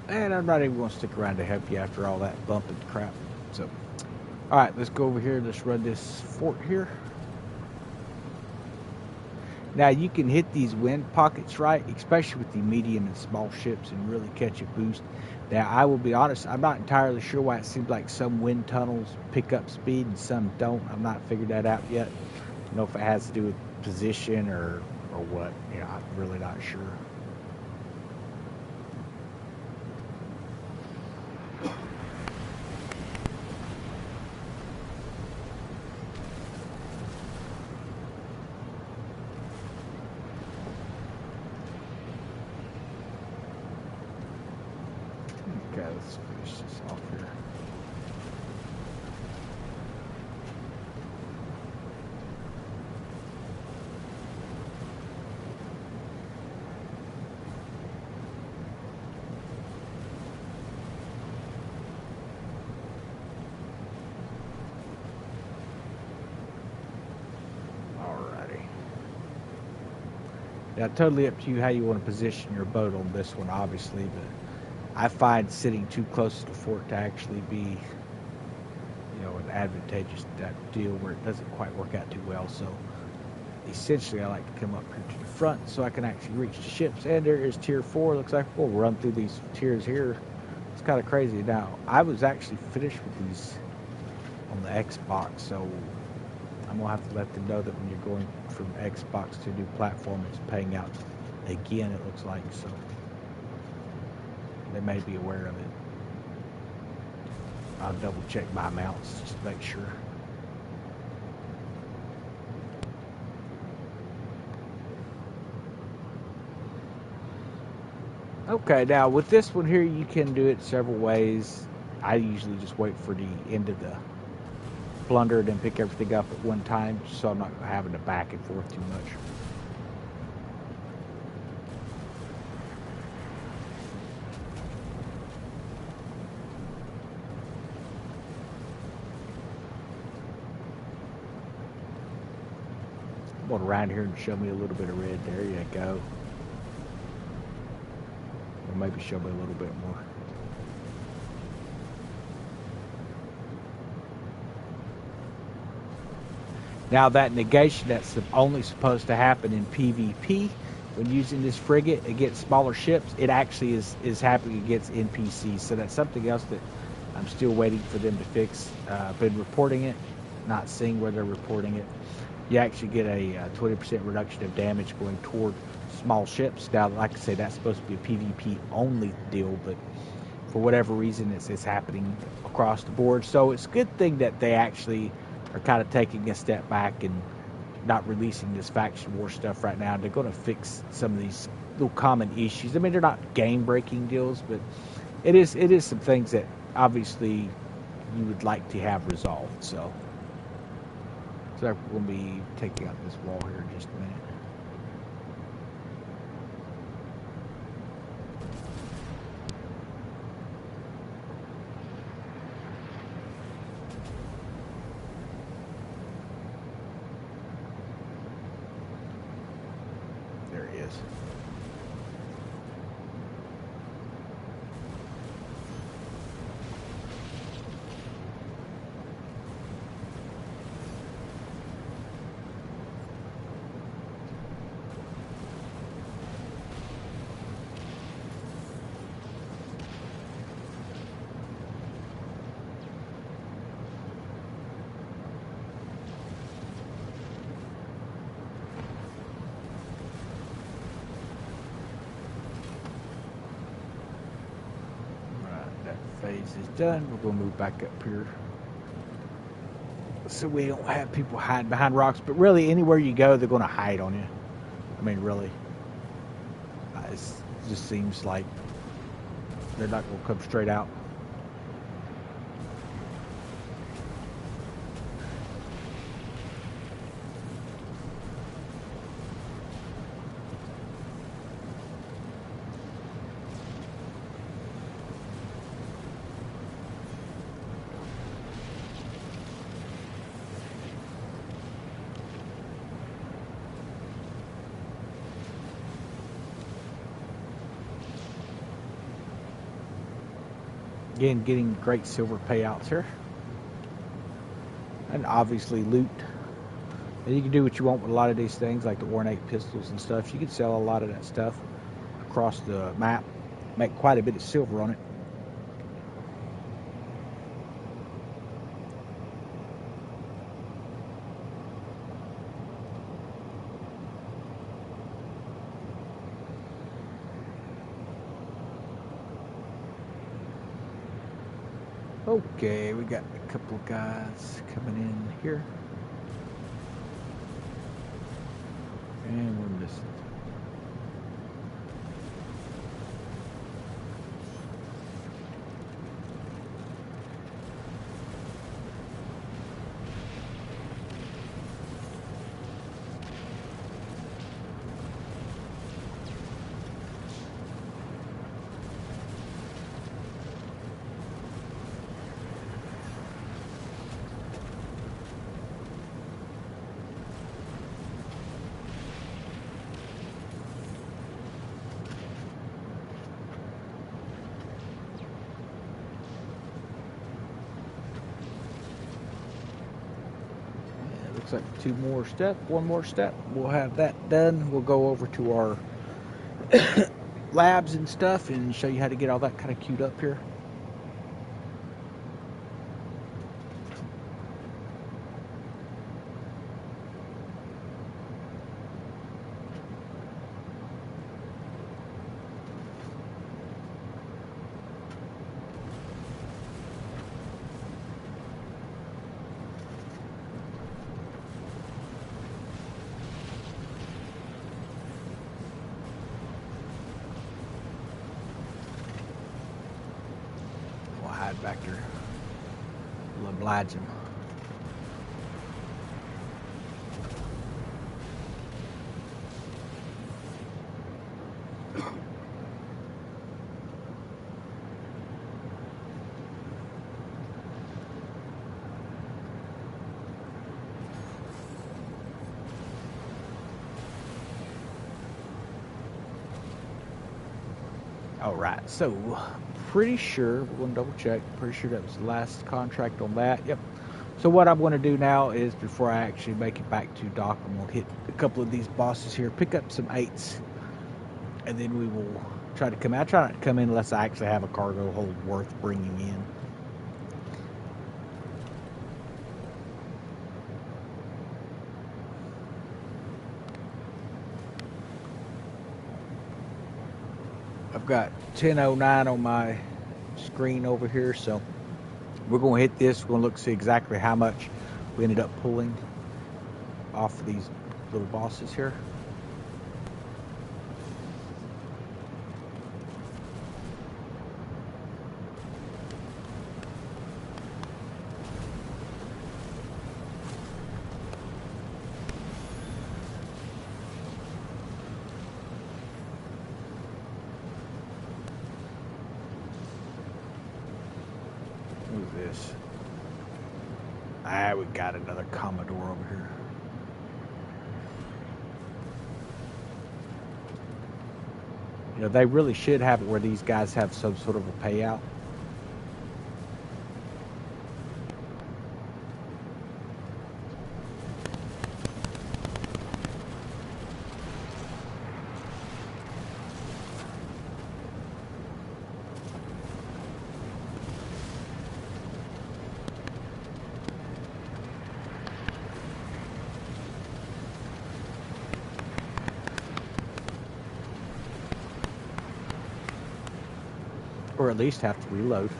And I'm not even going to stick around to help you after all that bumping crap. So, all right, let's go over here. Let's run this fort here. Now, you can hit these wind pockets, right, especially with the medium and small ships, and really catch a boost. Now, I will be honest, I'm not entirely sure why it seems like some wind tunnels pick up speed and some don't. I've not figured that out yet. I don't know if it has to do with position or what. You know, I'm really not sure. Okay, let's finish this off here. Alrighty. Now, totally up to you how you want to position your boat on this one, obviously, but I find sitting too close to the fort to actually be, you know, an advantageous deal where it doesn't quite work out too well. So essentially, I like to come up here to the front so I can actually reach the ships. And there is tier 4. Looks like we'll run through these tiers here. It's kind of crazy. Now, I was actually finished with these on the Xbox, so I'm going to have to let them know that when you're going from Xbox to a new platform, it's paying out again, it looks like. So they may be aware of it. I'll double check my amounts just to make sure. Okay, now with this one here, you can do it several ways. I usually just wait for the end of the plunder and then pick everything up at one time, so I'm not having to back and forth too much. Going around here and show me a little bit of red. There you go. Or maybe show me a little bit more. Now that negation, that's only supposed to happen in PvP when using this frigate against smaller ships. It actually is happening against NPCs. So that's something else that I'm still waiting for them to fix. Been reporting it, not seeing where they're reporting it. You actually get a 20% reduction of damage going toward small ships. Now, like I say, that's supposed to be a PvP only deal, but for whatever reason, it's happening across the board. So it's a good thing that they actually are kind of taking a step back and not releasing this faction war stuff right now. They're going to fix some of these little common issues. I mean, they're not game-breaking deals, but it is some things that obviously you would like to have resolved. So So we're going to be taking out this wall here in just a minute. There he is. Phase is done. We're going to move back up here so we don't have people hide behind rocks. But really, anywhere you go, they're going to hide on you. I mean, really. It just seems like they're not going to come straight out. Again, getting great silver payouts here. And obviously loot. And you can do what you want with a lot of these things, like the ornate pistols and stuff. You can sell a lot of that stuff across the map. Make quite a bit of silver on it. Okay, we got a couple of guys coming in here. And we're missing. Looks like one more step. We'll have that done. We'll go over to our labs and stuff and show you how to get all that kind of queued up here. Back there. We'll oblige him. All right, so pretty sure, we're going to double check, pretty sure that was the last contract on that. Yep. So what I'm going to do now is, before I actually make it back to dock, I'm going to hit a couple of these bosses here, pick up some 8s, and then we will try to come out. I try not to come in unless I actually have a cargo hold worth bringing in. I've got 10:09 on my screen over here, so we're going to hit this. We're going to look see exactly how much we ended up pulling off of these little bosses here. Who's this? Ah, we got another Commodore over here. You know, they really should have it where these guys have some sort of a payout. Or at least have to reload.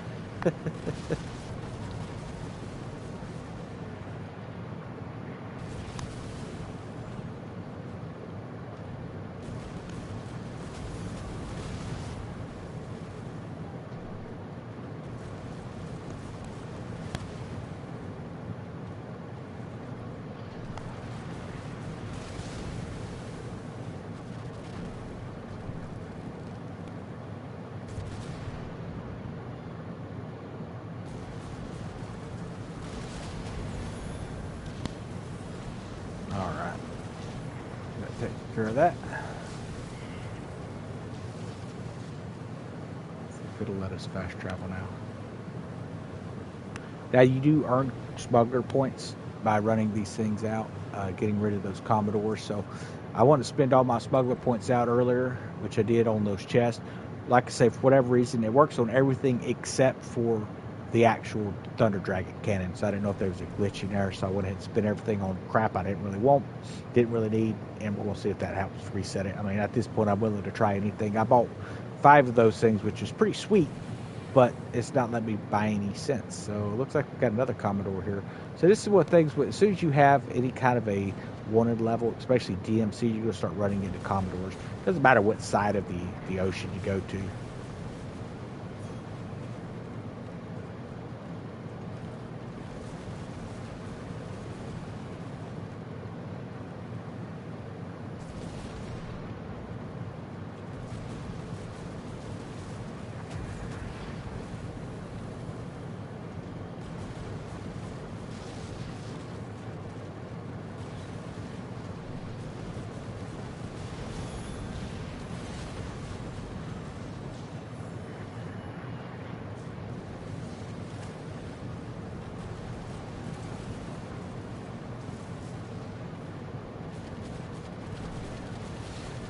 Alright. Gotta take care of that. Let's see if it'll let us fast travel now. Now you do earn smuggler points by running these things out, getting rid of those Commodores. So I want to spend all my smuggler points out earlier, which I did on those chests. Like I say, for whatever reason, it works on everything except for the actual Thunder Dragon cannon. So I didn't know if there was a glitch in there, so I went ahead and spent everything on crap I didn't really want, didn't really need, and we're going to see if that helps reset it. I mean, at this point, I'm willing to try anything. I bought 5 of those things, which is pretty sweet, but it's not letting me buy any cents. So it looks like we've got another Commodore here. So this is what things, as soon as you have any kind of a wanted level, especially DMC, you're going to start running into Commodores. Doesn't matter what side of the ocean you go to.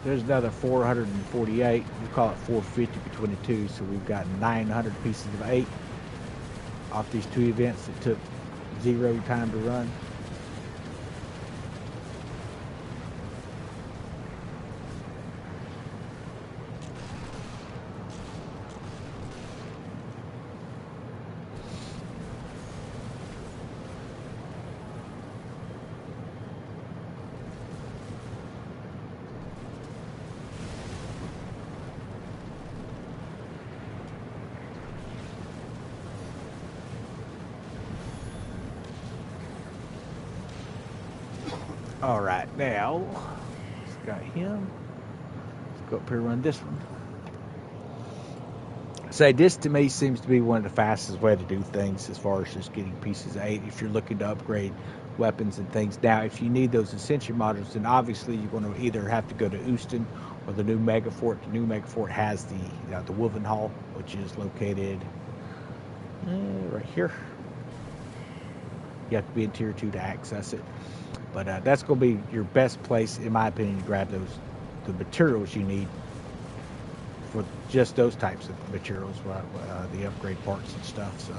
There's another 448. We call it 450 between the two. So we've got 900 pieces of 8 off these 2 events that took 0 time to run. All right, now let's got him. Let's go up here and run this one. Say this to me seems to be one of the fastest way to do things as far as just getting pieces of 8 if you're looking to upgrade weapons and things. Now, if you need those Ascension modules, then obviously you're going to either have to go to Houston or the new Megafort. The new Megafort has the Woven Hall, which is located right here. You have to be in Tier 2 to access it. But that's going to be your best place, in my opinion, to grab the materials you need for just those types of materials, the upgrade parts and stuff. So.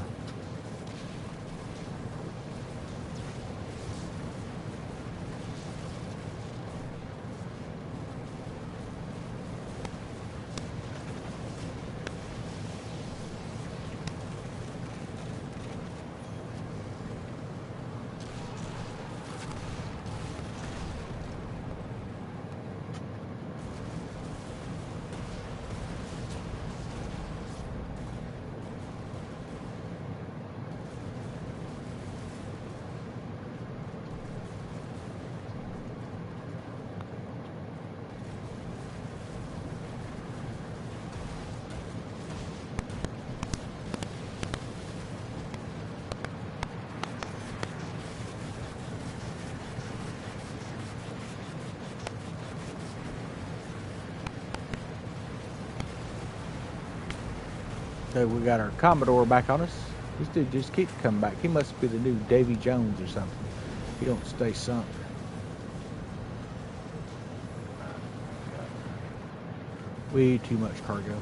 Okay, we got our Commodore back on us. This dude just keeps coming back. He must be the new Davy Jones or something. He don't stay sunk. Way too much cargo.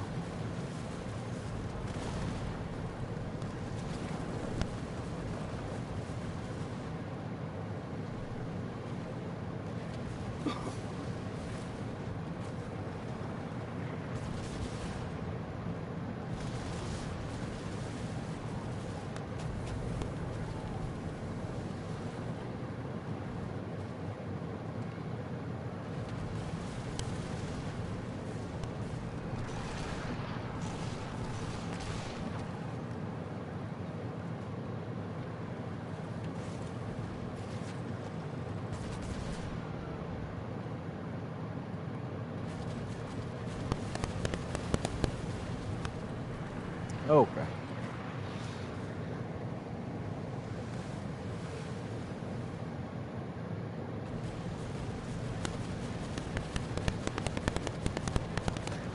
Okay.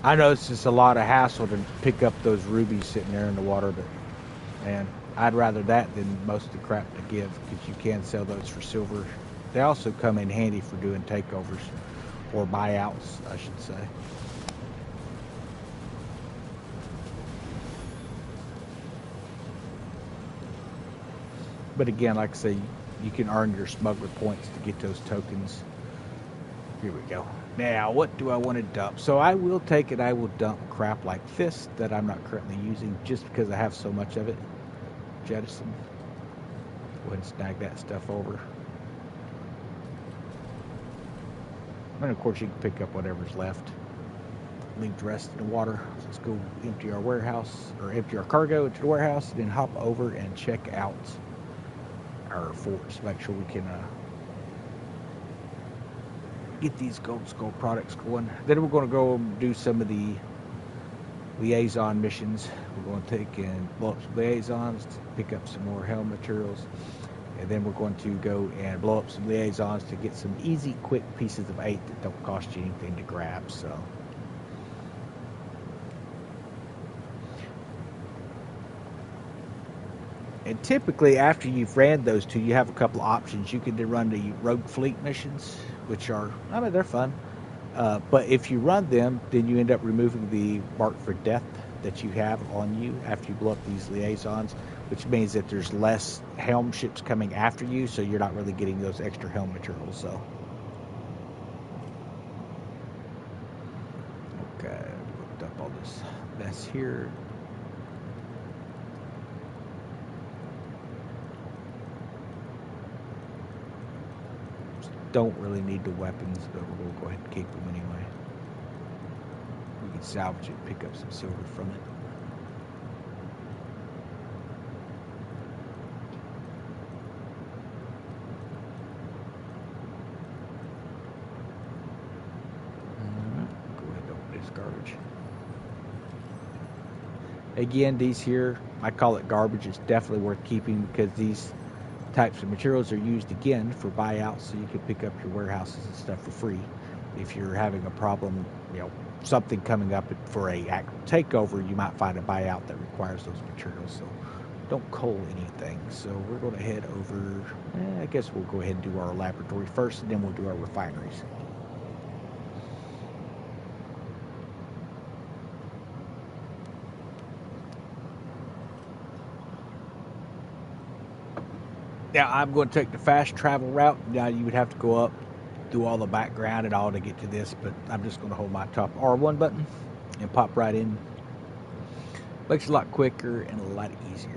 I know it's just a lot of hassle to pick up those rubies sitting there in the water, but man, I'd rather that than most of the crap to give, because you can sell those for silver. They also come in handy for doing takeovers or buyouts, I should say. But again, like I say, you can earn your smuggler points to get those tokens. Here we go. Now, what do I want to dump? So I will take it. I will dump crap like this that I'm not currently using just because I have so much of it. Jettison. Go ahead and snag that stuff over. And of course, you can pick up whatever's left. Leave the rest in the water. So let's go empty our warehouse, or empty our cargo into the warehouse, and then hop over and check out our forts. Make sure we can get these gold skull products going. Then we're going to go do some of the liaison missions. We're going to take and blow up some liaisons to pick up some more Helm materials, and then we're going to go and blow up some liaisons to get some easy, quick pieces of 8 that don't cost you anything to grab. So and typically after you've ran those two, you have a couple of options. You can run the rogue fleet missions, which are, I mean, they're fun. But if you run them, then you end up removing the mark for death that you have on you after you blow up these liaisons, which means that there's less Helm ships coming after you, so you're not really getting those extra Helm materials. So, okay, looked up all this mess here. Don't really need the weapons, but we're going to go ahead and keep them anyway. We can salvage it, pick up some silver from it. Go ahead and open this garbage. Again, these here, I call it garbage. It's definitely worth keeping because these types of materials are used again for buyouts, so you can pick up your warehouses and stuff for free. If you're having a problem, you know, something coming up for a actual takeover, you might find a buyout that requires those materials. So don't coal anything. So we're going to head over, I guess we'll go ahead and do our laboratory first, and then we'll do our refineries. Now, I'm going to take the fast travel route. Now, you would have to go up, do all the background and all to get to this, but I'm just going to hold my top R1 button and pop right in. Makes it a lot quicker and a lot easier.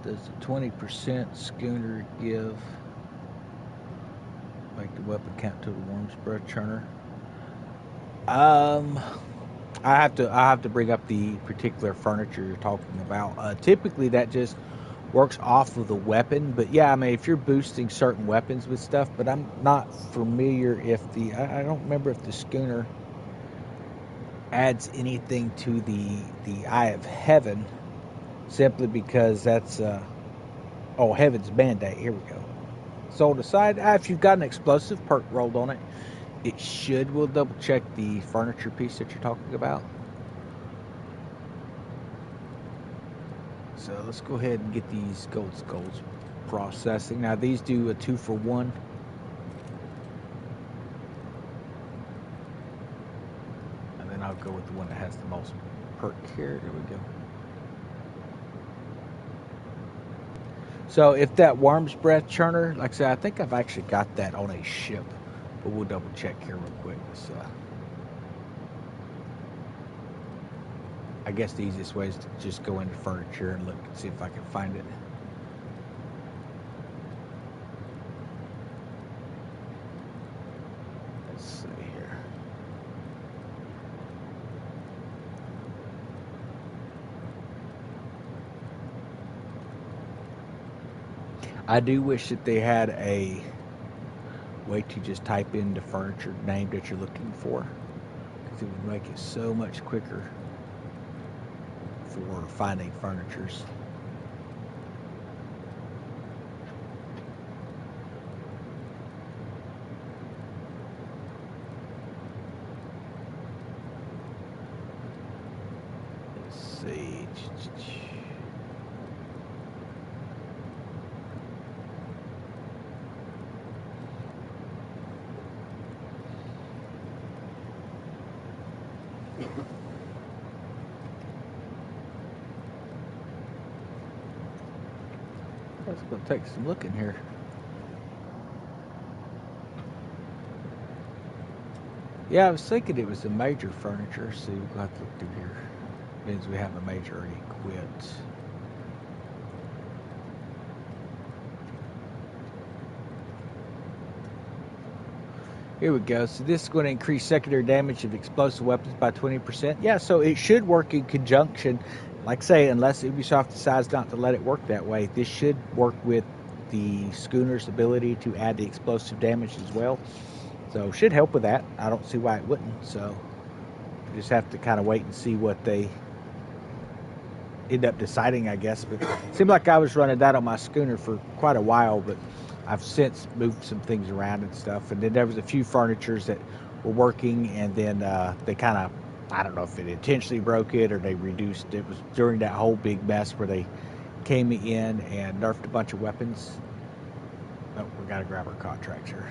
Does the 20% schooner give, make the weapon count to the worm's breath churner? I have to bring up the particular furniture you're talking about. Typically that just works off of the weapon, but yeah, I mean, if you're boosting certain weapons with stuff, but I'm not familiar if the, I don't remember if the schooner adds anything to the eye of heaven, simply because that's oh, heaven's mandate. Here we go. Sold aside. If you've got an explosive perk rolled on it, it should. We'll double check the furniture piece that you're talking about. So let's go ahead and get these gold skulls processing. Now these do a 2-for-1. And then I'll go with the one that has the most perk here. There we go. So if that worm's breath churner, like I said, I think I've actually got that on a ship, but we'll double check here real quick. So, I guess the easiest way is to just go into furniture and look and see if I can find it. Let's see here. I do wish that they had a way to just type in the furniture name that you're looking for, because it would make it so much quicker for finding furnitures. Let's see. Let's go take some looking here. Yeah, I was thinking it was a major furniture. See, we'll have to look through here. Means we have a major already equipped. Here we go. So this is going to increase secondary damage of explosive weapons by 20%. Yeah, so it should work in conjunction. Like I say, unless Ubisoft decides not to let it work that way, this should work with the schooner's ability to add the explosive damage as well. So should help with that. I don't see why it wouldn't. So we just have to kind of wait and see what they end up deciding, I guess. But it seemed like I was running that on my schooner for quite a while, but I've since moved some things around and stuff. And then there was a few furnitures that were working, and then they kind of, I don't know if it intentionally broke it or they reduced it. It was during that whole big mess where they came in and nerfed a bunch of weapons. Oh, we got to grab our contracts here.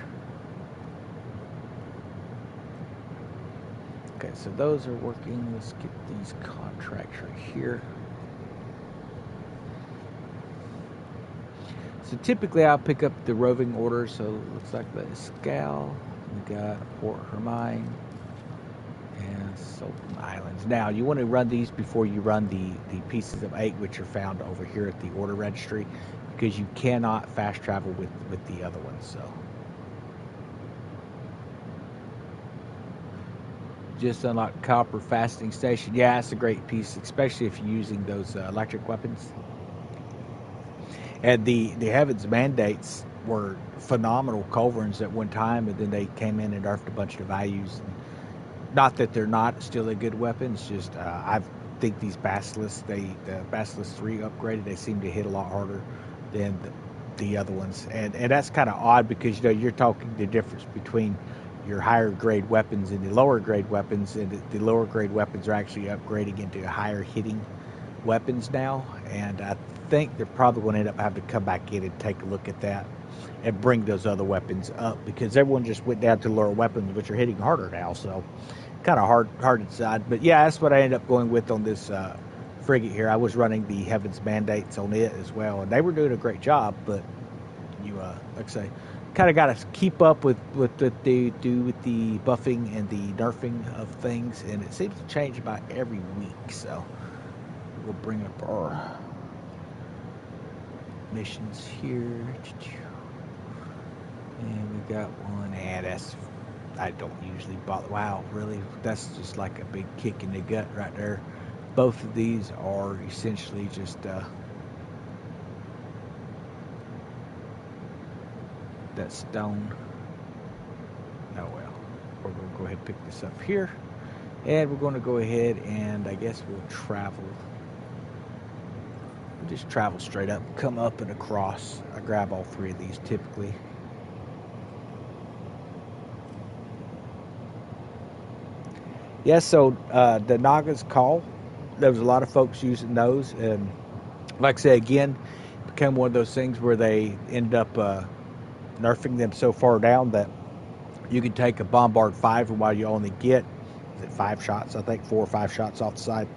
Okay, so those are working. Let's get these contracts right here. So typically I'll pick up the roving orders. So it looks like the Escal, we got Port Hermine, and Sultan Islands. Now you want to run these before you run the pieces of 8, which are found over here at the order registry, because you cannot fast travel with the other ones. So just unlocked Copper Fasting Station. Yeah, it's a great piece, especially if you're using those electric weapons. And the Heavens Mandates were phenomenal culverins at one time, and then they came in and nerfed a bunch of values. Not that they're not still a good weapon, it's just I think these Basilisks, the Basilisk 3 upgraded, they seem to hit a lot harder than the other ones. And that's kind of odd, because you're talking the difference between your higher grade weapons and the lower grade weapons, and the lower grade weapons are actually upgrading into higher hitting weapons now, and I think they're probably going to end up having to come back in and take a look at that and bring those other weapons up, because everyone just went down to lower weapons, which are hitting harder now. So kind of hard to decide. But yeah, that's what I ended up going with on this frigate here. I was running the Heavens Mandates on it as well, and they were doing a great job. But you like I say, kind of got to keep up with what they do with the buffing and the nerfing of things, and it seems to change about every week. So we'll bring up our missions here, and we got one. And that's, I don't usually bother. Wow, really? That's just like a big kick in the gut right there. Both of these are essentially just that stone. Oh well, we're going to go ahead and pick this up here, And we're going to go ahead and I guess we'll travel. We'll just travel straight up, come up and across. I grab all three of these typically. Yeah, so the Naga's Call, there was a lot of folks using those. And like I say, again, it became one of those things where they end up nerfing them so far down that you can take a Bombard 5 and while you only get 5 shots, I think 4 or 5 shots off the side,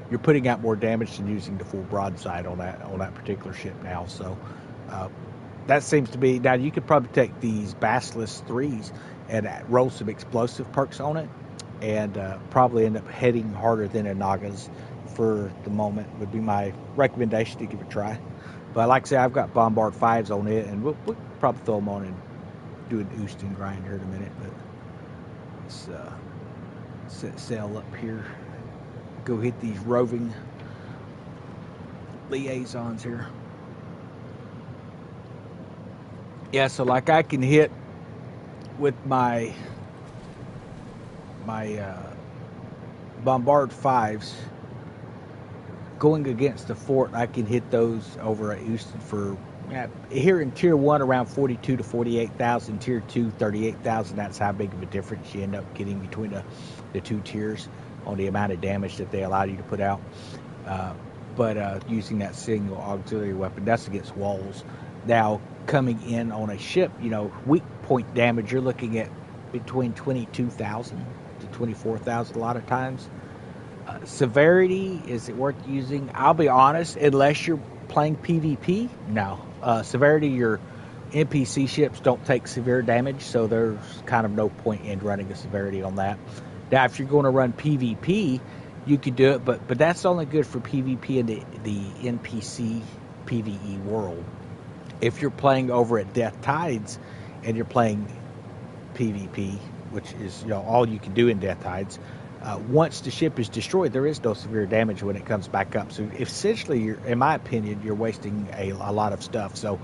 you're putting out more damage than using the full broadside on that particular ship now. So that seems to be, now you could probably take these Basilisk 3s and roll some explosive perks on it and probably end up hitting harder than a Naga's for the moment, would be my recommendation to give it a try. But like I say, I've got Bombard 5s on it, and we'll probably throw them on and do an Oostin grind here in a minute. But let's set sail up here, go hit these roving liaisons here. Yeah, so like I can hit with my Bombard 5s going against the fort. I can hit those over at Houston for here in tier 1 around 42 to 48,000, tier 2 38,000. That's how big of a difference you end up getting between the two tiers on the amount of damage that they allow you to put out. But using that single auxiliary weapon, that's against walls. Now coming in on a ship, weak point damage, you're looking at between 22,000 to 24,000 a lot of times. Severity, is it worth using? I'll be honest, unless you're playing PvP, no. Severity, your NPC ships don't take severe damage, so there's kind of no point in running a severity on that. Now, if you're going to run PvP, you could do it, but that's only good for PvP in the NPC PvE world. If you're playing over at Death Tides and you're playing PvP, which is all you can do in Death Tides, once the ship is destroyed, there is no severe damage when it comes back up. So essentially, in my opinion, you're wasting a lot of stuff. So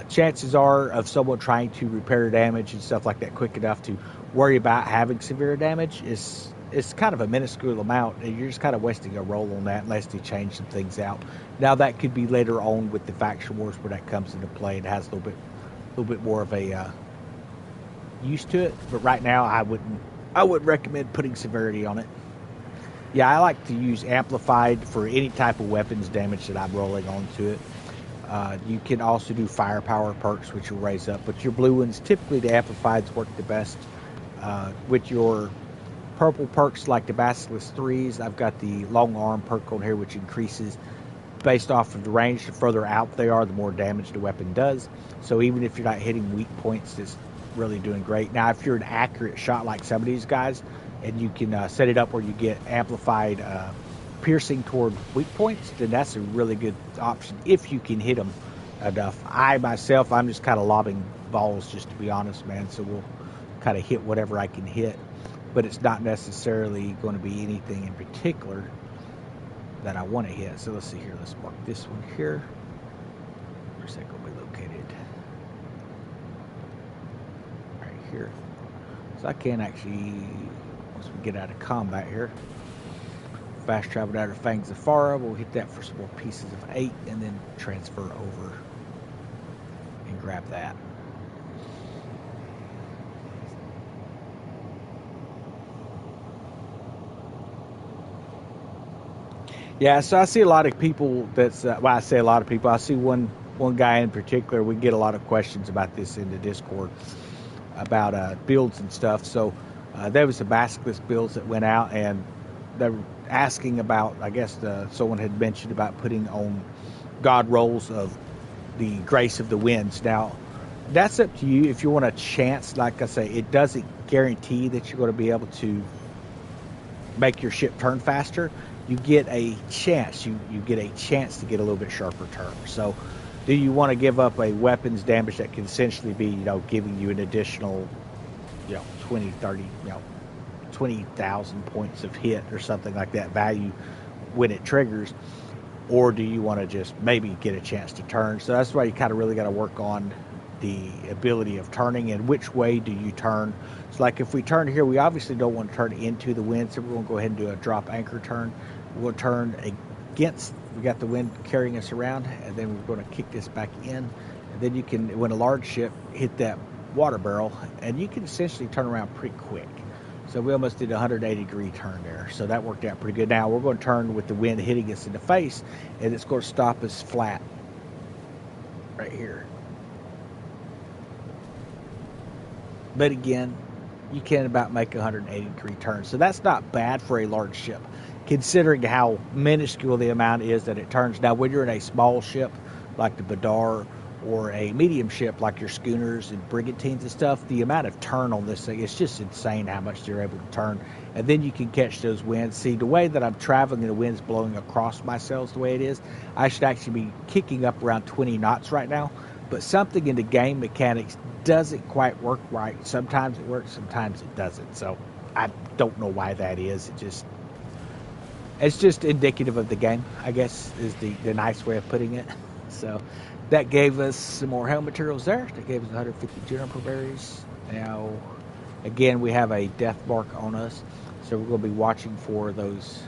chances are of someone trying to repair damage and stuff like that quick enough to worry about having severe damage is kind of a minuscule amount, and you're just kind of wasting a roll on that unless they change some things out. Now that could be later on with the faction wars where that comes into play. It has a little bit more of a use to it, but right now I would recommend putting severity on it. Yeah, I like to use amplified for any type of weapons damage that I'm rolling onto it. You can also do firepower perks, which will raise up, but your blue ones, typically the amplifieds work the best. With your purple perks like the Basilisk 3s, I've got the long arm perk on here, which increases based off of the range. The further out they are, the more damage the weapon does. So even if you're not hitting weak points, it's really doing great. Now, if you're an accurate shot like some of these guys, and you can set it up where you get amplified piercing toward weak points, then that's a really good option if you can hit them enough. I'm just kind of lobbing balls, just to be honest, man. So we'll kind of hit whatever I can hit, but it's not necessarily going to be anything in particular that I want to hit. So let's see here. Let's mark this one here. Where's that going to be located? Right here. So I can actually, once we get out of combat here, fast travel down to Fangs of Fara. We'll hit that for some more pieces of 8 and then transfer over and grab that. Yeah, so I see a lot of people that's, I say a lot of people, I see one guy in particular, we get a lot of questions about this in the Discord about builds and stuff. So there was some Basilisk builds that went out, and they were asking about, I guess someone had mentioned about putting on God rolls of the Grace of the Winds. Now, that's up to you. If you want a chance, like I say, it doesn't guarantee that you're going to be able to make your ship turn faster. You get a chance. You get a chance to get a little bit sharper turn. So do you want to give up a weapons damage that can essentially be, giving you an additional, 20, 30, 20,000 points of hit or something like that value when it triggers? Or do you want to just maybe get a chance to turn? So that's why you kind of really got to work on the ability of turning and which way do you turn. So like if we turn here, we obviously don't want to turn into the wind, so we're going to go ahead and do a drop anchor turn. We'll turn against, we got the wind carrying us around, and then we're going to kick this back in. And then you can, when a large ship hit that water barrel, and you can essentially turn around pretty quick. So we almost did a 180-degree turn there. So that worked out pretty good. Now we're going to turn with the wind hitting us in the face, and it's going to stop us flat right here. But again, you can about make a 180-degree turn. So that's not bad for a large ship, considering how minuscule the amount is that it turns. Now, when you're in a small ship like the Badar, or a medium ship like your schooners and brigantines and stuff, the amount of turn on this thing, it's just insane how much they're able to turn. And then you can catch those winds. See, the way that I'm traveling and the wind's blowing across my sails the way it is, I should actually be kicking up around 20 knots right now. But something in the game mechanics doesn't quite work right. Sometimes it works, sometimes it doesn't. So I don't know why that is. It's just indicative of the game, I guess, is the nice way of putting it. So that gave us some more Helm materials there. That gave us 150 juniper berries. Now, again, we have a death mark on us, so we're going to be watching for those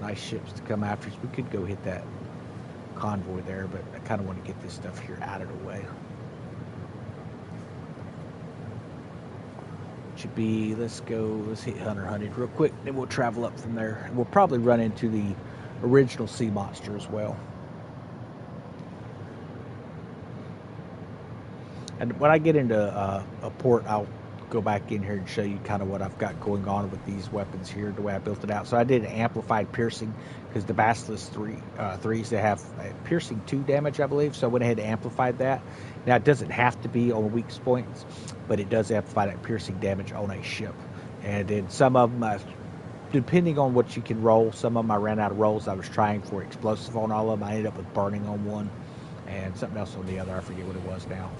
nice ships to come after us. We could go hit that convoy there, but I kind of want to get this stuff here out of the way. Should be, let's hit Hunter Hunted real quick, then we'll travel up from there. And we'll probably run into the original sea monster as well. And when I get into a port, I'll go back in here and show you kind of what I've got going on with these weapons here, the way I built it out. So I did an amplified piercing, because the Basilisk 3s, they have piercing 2 damage, I believe. So I went ahead and amplified that. Now, it doesn't have to be on weak points, but it does amplify that piercing damage on a ship. And then some of them, depending on what you can roll, some of them I ran out of rolls. I was trying for explosive on all of them. I ended up with burning on one and something else on the other. I forget what it was now.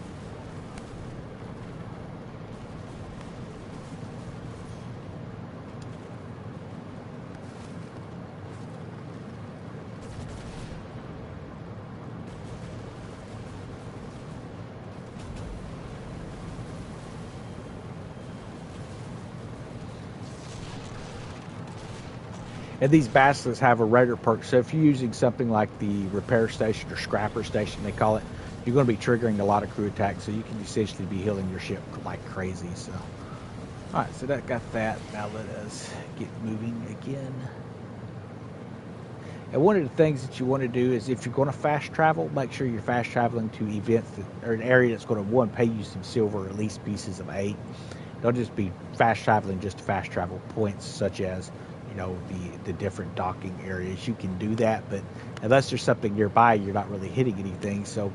And these basilisks have a raider perk, so if you're using something like the repair station or scrapper station, they call it, you're going to be triggering a lot of crew attacks, so you can essentially be healing your ship like crazy. So, all right, so that got that. Now let us get moving again. And one of the things that you want to do is, if you're going to fast travel, make sure you're fast traveling to events that are an area that's going to, one, pay you some silver, or at least pieces of 8. Don't just be fast traveling just to fast travel points, such as, you know, the different docking areas. You can do that, but unless there's something nearby, you're not really hitting anything. So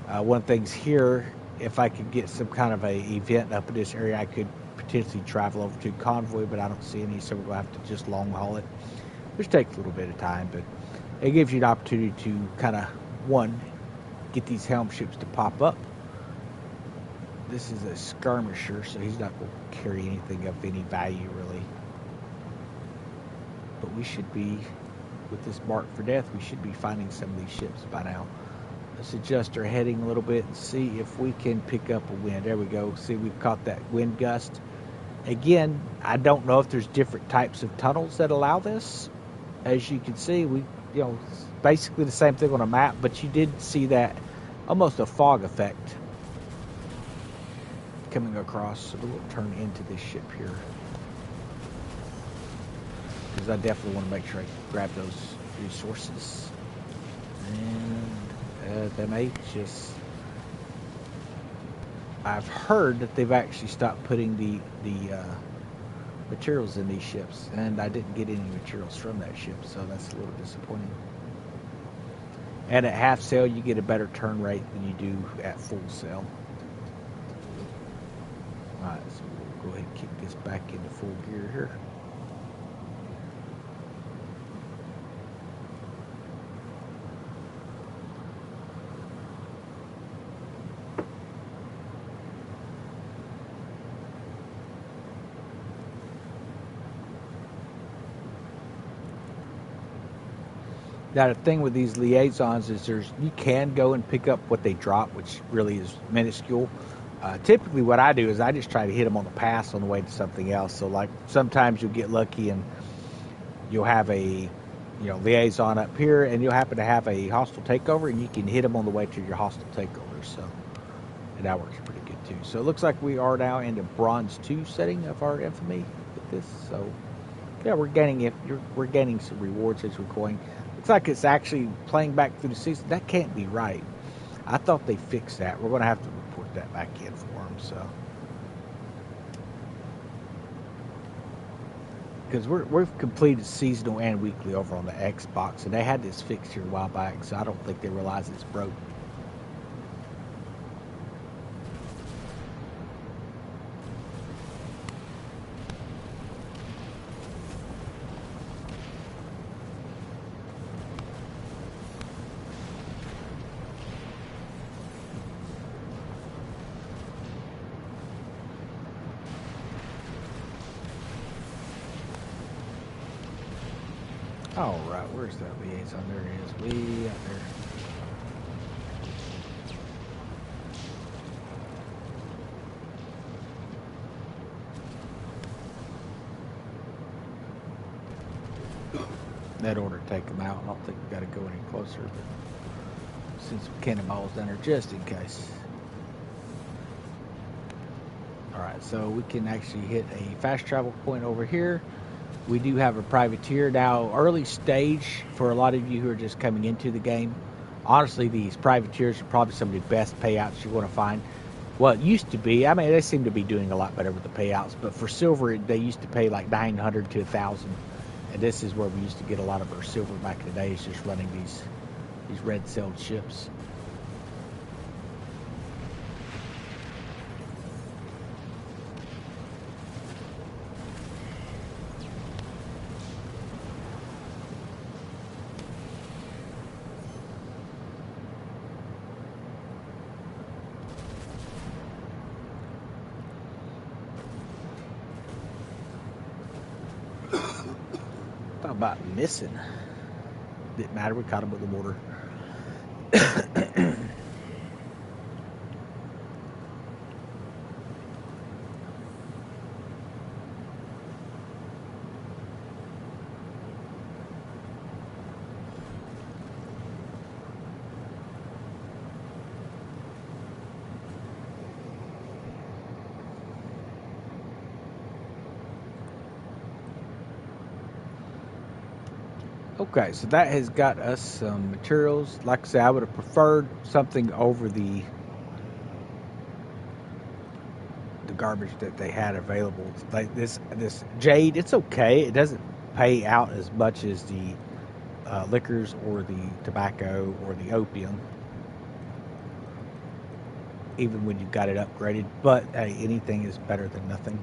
one of the things here, if I could get some kind of a event up in this area, I could potentially travel over to Convoy, but I don't see any, so we're going to have to just long haul it, which takes a little bit of time, but it gives you an opportunity to kind of, one, get these Helm ships to pop up. This is a skirmisher, so he's not going to carry anything of any value, really. But we should be, with this mark for death, we should be finding some of these ships by now. Let's adjust our heading a little bit and see if we can pick up a wind. There we go. See, we've caught that wind gust. Again, I don't know if there's different types of tunnels that allow this. As you can see, it's basically the same thing on a map, but you did see that almost a fog effect coming across. So we'll turn into this ship here, because I definitely want to make sure I grab those resources. And they may just, I've heard that they've actually stopped putting the materials in these ships, and I didn't get any materials from that ship, so that's a little disappointing. And at half sail, you get a better turn rate than you do at full sail. Alright, so we'll go ahead and kick this back into full gear here. Now the thing with these liaisons is you can go and pick up what they drop, which really is minuscule. Typically what I do is I just try to hit them on the pass on the way to something else. So like sometimes you'll get lucky and you'll have a liaison up here, and you'll happen to have a hostile takeover, and you can hit them on the way to your hostile takeover. So and that works pretty good too. So it looks like we are now in the bronze 2 setting of our infamy with this. So yeah, we're gaining some rewards as we're going. Looks like it's actually playing back through the season. That can't be right. I thought they fixed that. We're going to have to report that back in for them. So because we've completed seasonal and weekly over on the Xbox, and they had this fixed here a while back. So I don't think they realize it's broke. All right, where's that liaison? There it is, way out there. That order to take them out. I don't think we got to go any closer, but send some cannonballs down there just in case. All right, so we can actually hit a fast travel point over here. We do have a privateer now. Early stage for a lot of you who are just coming into the game. Honestly, these privateers are probably some of the best payouts you're going to find. Well, it used to be. I mean, they seem to be doing a lot better with the payouts. But for silver, they used to pay like 900 to 1,000. And this is where we used to get a lot of our silver back in the days, just running these red-sailed ships. Talk about missing. Didn't matter. We caught him with the mortar. Okay, so that has got us some materials. Like I said, I would have preferred something over the garbage that they had available. Like this jade, it's okay. It doesn't pay out as much as the liquors or the tobacco or the opium, even when you've got it upgraded. But hey, anything is better than nothing.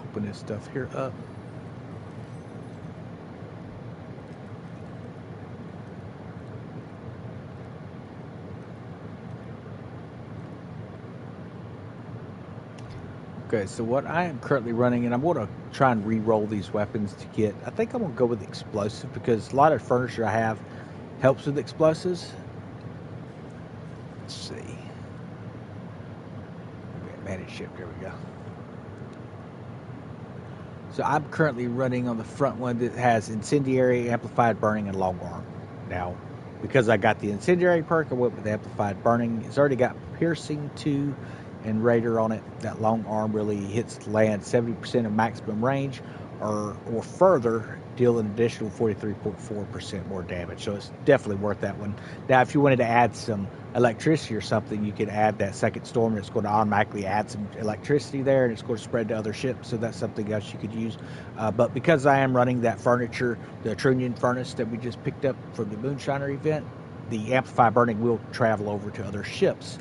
Open this stuff here up. Okay, so what I am currently running, and I'm going to try and re-roll these weapons to get, I think I'm going to go with explosive because a lot of furniture I have helps with explosives. Let's see. Manage ship, there we go. So I'm currently running on the front one that has incendiary, amplified burning, and long arm. Now, because I got the incendiary perk, I went with amplified burning. It's already got piercing 2 and Raider on it. That long arm really hits land 70% of maximum range or further, deal an additional 43.4% more damage. So it's definitely worth that one. Now, if you wanted to add some electricity or something, you could add that second storm, and it's going to automatically add some electricity there, and it's going to spread to other ships. So that's something else you could use. But because I am running that furniture, the Trunion furnace that we just picked up from the Moonshiner event, the amplified burning will travel over to other ships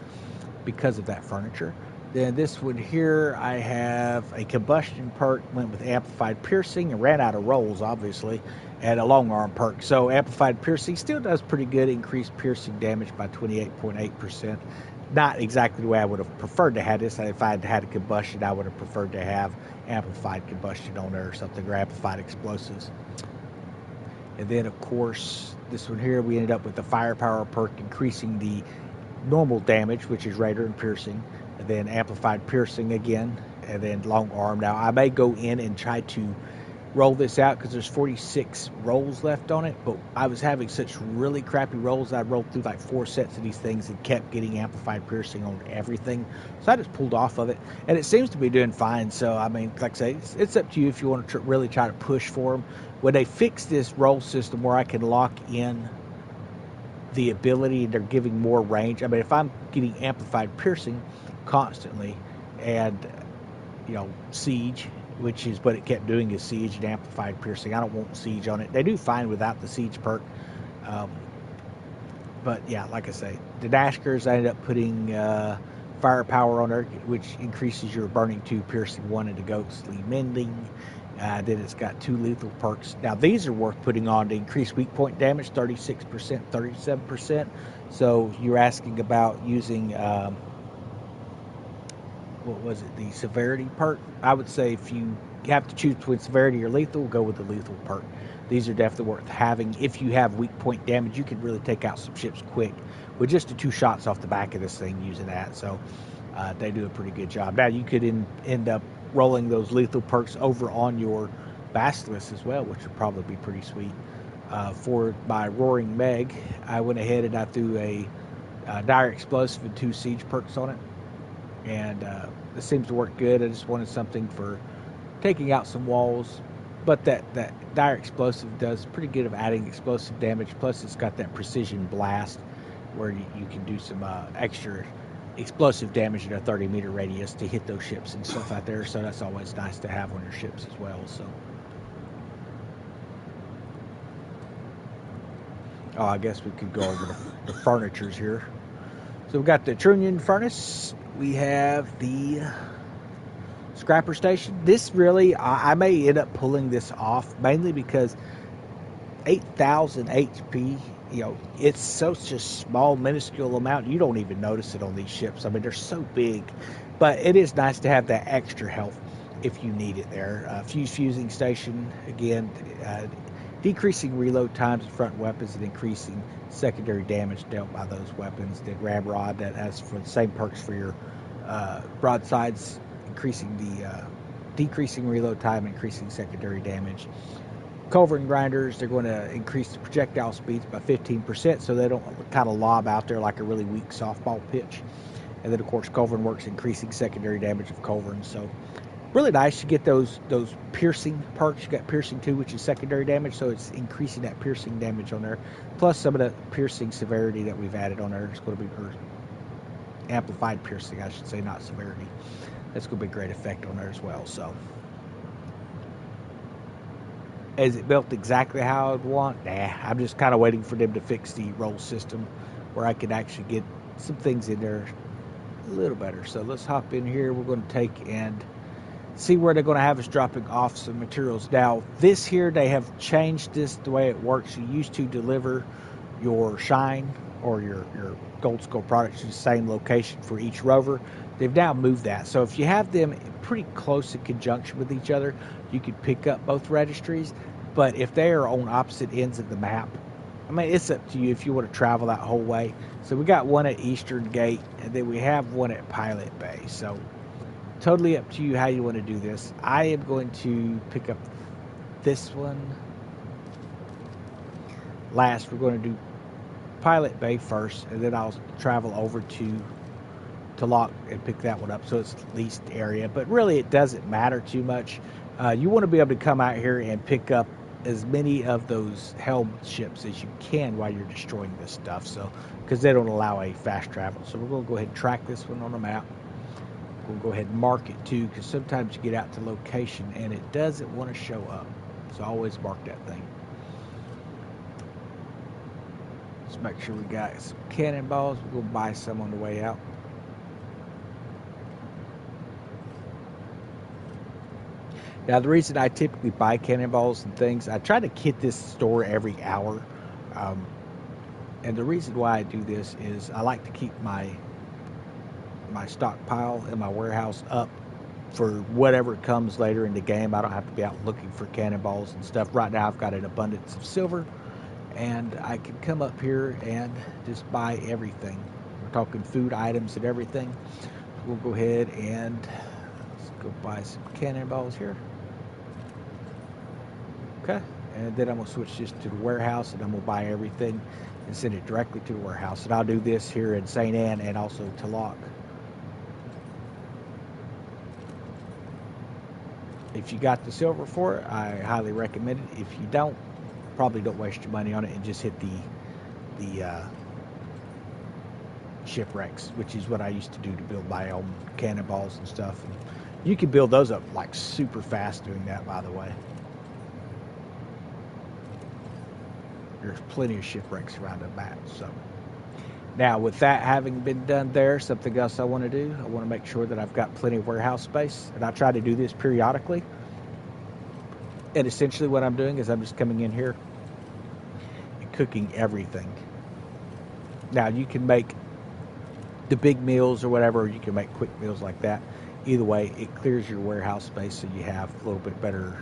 because of that furniture. Then this one here, I have a combustion perk, went with amplified piercing and ran out of rolls, obviously, and a long arm perk. So amplified piercing still does pretty good, increased piercing damage by 28.8%. Not exactly the way I would have preferred to have this. If I had had a combustion, I would have preferred to have amplified combustion on there or something, or amplified explosives. And then, of course, this one here, we ended up with the firepower perk increasing the normal damage, which is radar and piercing, and then amplified piercing again, and then long arm. Now I may go in and try to roll this out because there's 46 rolls left on it, but I was having such really crappy rolls. I rolled through like 4 sets of these things and kept getting amplified piercing on everything, so I just pulled off of it, and it seems to be doing fine. So I mean, like I say, it's up to you if you want to really try to push for them. When they fix this roll system where I can lock in the ability, they're giving more range. I mean, if I'm getting amplified piercing constantly and siege, which is what it kept doing, is siege and amplified piercing. I don't want siege on it. They do fine without the siege perk. But yeah, like I say, the Dashkers, I ended up putting firepower on there, which increases your burning 2, piercing 1, and the ghostly mending. Then it's got 2 lethal perks. Now these are worth putting on to increase weak point damage, 36%, 37%. So you're asking about using what was it, the severity perk? I would say if you have to choose between severity or lethal, go with the lethal perk. These are definitely worth having. If you have weak point damage, you can really take out some ships quick with just the 2 shots off the back of this thing using that. So they do a pretty good job. Now you could end up rolling those lethal perks over on your basilisk as well, which would probably be pretty sweet. For my Roaring Meg, I went ahead and I threw a dire explosive and 2 siege perks on it, and this seems to work good. I just wanted something for taking out some walls, but that dire explosive does pretty good of adding explosive damage. Plus it's got that precision blast where you can do some extra explosive damage in a 30-meter radius to hit those ships and stuff out there. So that's always nice to have on your ships as well. So I guess we could go over the furnitures here. So we've got the Trunnion furnace. We have the scrapper station. This really, I may end up pulling this off, mainly because 8,000 HP, it's such a small, minuscule amount. You don't even notice it on these ships. I mean, they're so big. But it is nice to have that extra health if you need it there. Fusing station, again, decreasing reload times of front weapons and increasing secondary damage dealt by those weapons. The ramrod, that has for the same perks for your broadsides, decreasing reload time, increasing secondary damage. Culverin grinders, they're going to increase the projectile speeds by 15%, so they don't kind of lob out there like a really weak softball pitch. And then of course Culverin works increasing secondary damage of Culverin. So really nice to get those piercing perks. You got piercing 2, which is secondary damage, so it's increasing that piercing damage on there. Plus some of the piercing severity that we've added on there is going to be amplified piercing, I should say, not severity. That's going to be a great effect on there as well. So is it built exactly how I'd want? Nah, I'm just kind of waiting for them to fix the roll system where I can actually get some things in there a little better. So let's hop in here. We're going to take and see where they're going to have us dropping off some materials. Now, this here, they have changed this the way it works. You used to deliver your shine or your gold skull products to the same location for each rover. They've now moved that. So if you have them pretty close in conjunction with each other, you could pick up both registries. But if they are on opposite ends of the map, I mean, it's up to you if you want to travel that whole way. So we got one at Eastern Gate, and then we have one at Pilot Bay. So totally up to you how you want to do this. I am going to pick up this one last. We're going to do Pilot Bay first, and then I'll travel over to Lock and pick that one up, so it's least area. But really it doesn't matter too much. You want to be able to come out here and pick up as many of those Helm ships as you can while you're destroying this stuff, so because they don't allow a fast travel. So we're going to go ahead and track this one on the map. We'll go ahead and mark it too, because sometimes you get out to location and it doesn't want to show up, so always mark that thing. Let's make sure we got some cannonballs. We'll go buy some on the way out. Now, the reason I typically buy cannonballs and things, I try to kit this store every hour. And the reason why I do this is I like to keep my stockpile in my warehouse up for whatever comes later in the game. I don't have to be out looking for cannonballs and stuff. Right now, I've got an abundance of silver, and I can come up here and just buy everything. We're talking food items and everything. We'll go ahead and let's go buy some cannonballs here. Okay, and then I'm gonna switch this to the warehouse, and I'm gonna buy everything and send it directly to the warehouse. And I'll do this here in St. Anne and also Talok. If you got the silver for it, I highly recommend it. If you don't, probably don't waste your money on it and just hit the shipwrecks, which is what I used to do to build my own cannonballs and stuff. And you can build those up like super fast doing that, by the way. There's plenty of shipwrecks around the map. So now, with that having been done there, something else I want to do, I want to make sure that I've got plenty of warehouse space, and I try to do this periodically. And essentially what I'm doing is I'm just coming in here and cooking everything. Now, you can make the big meals or whatever, or you can make quick meals like that. Either way, it clears your warehouse space so you have a little bit better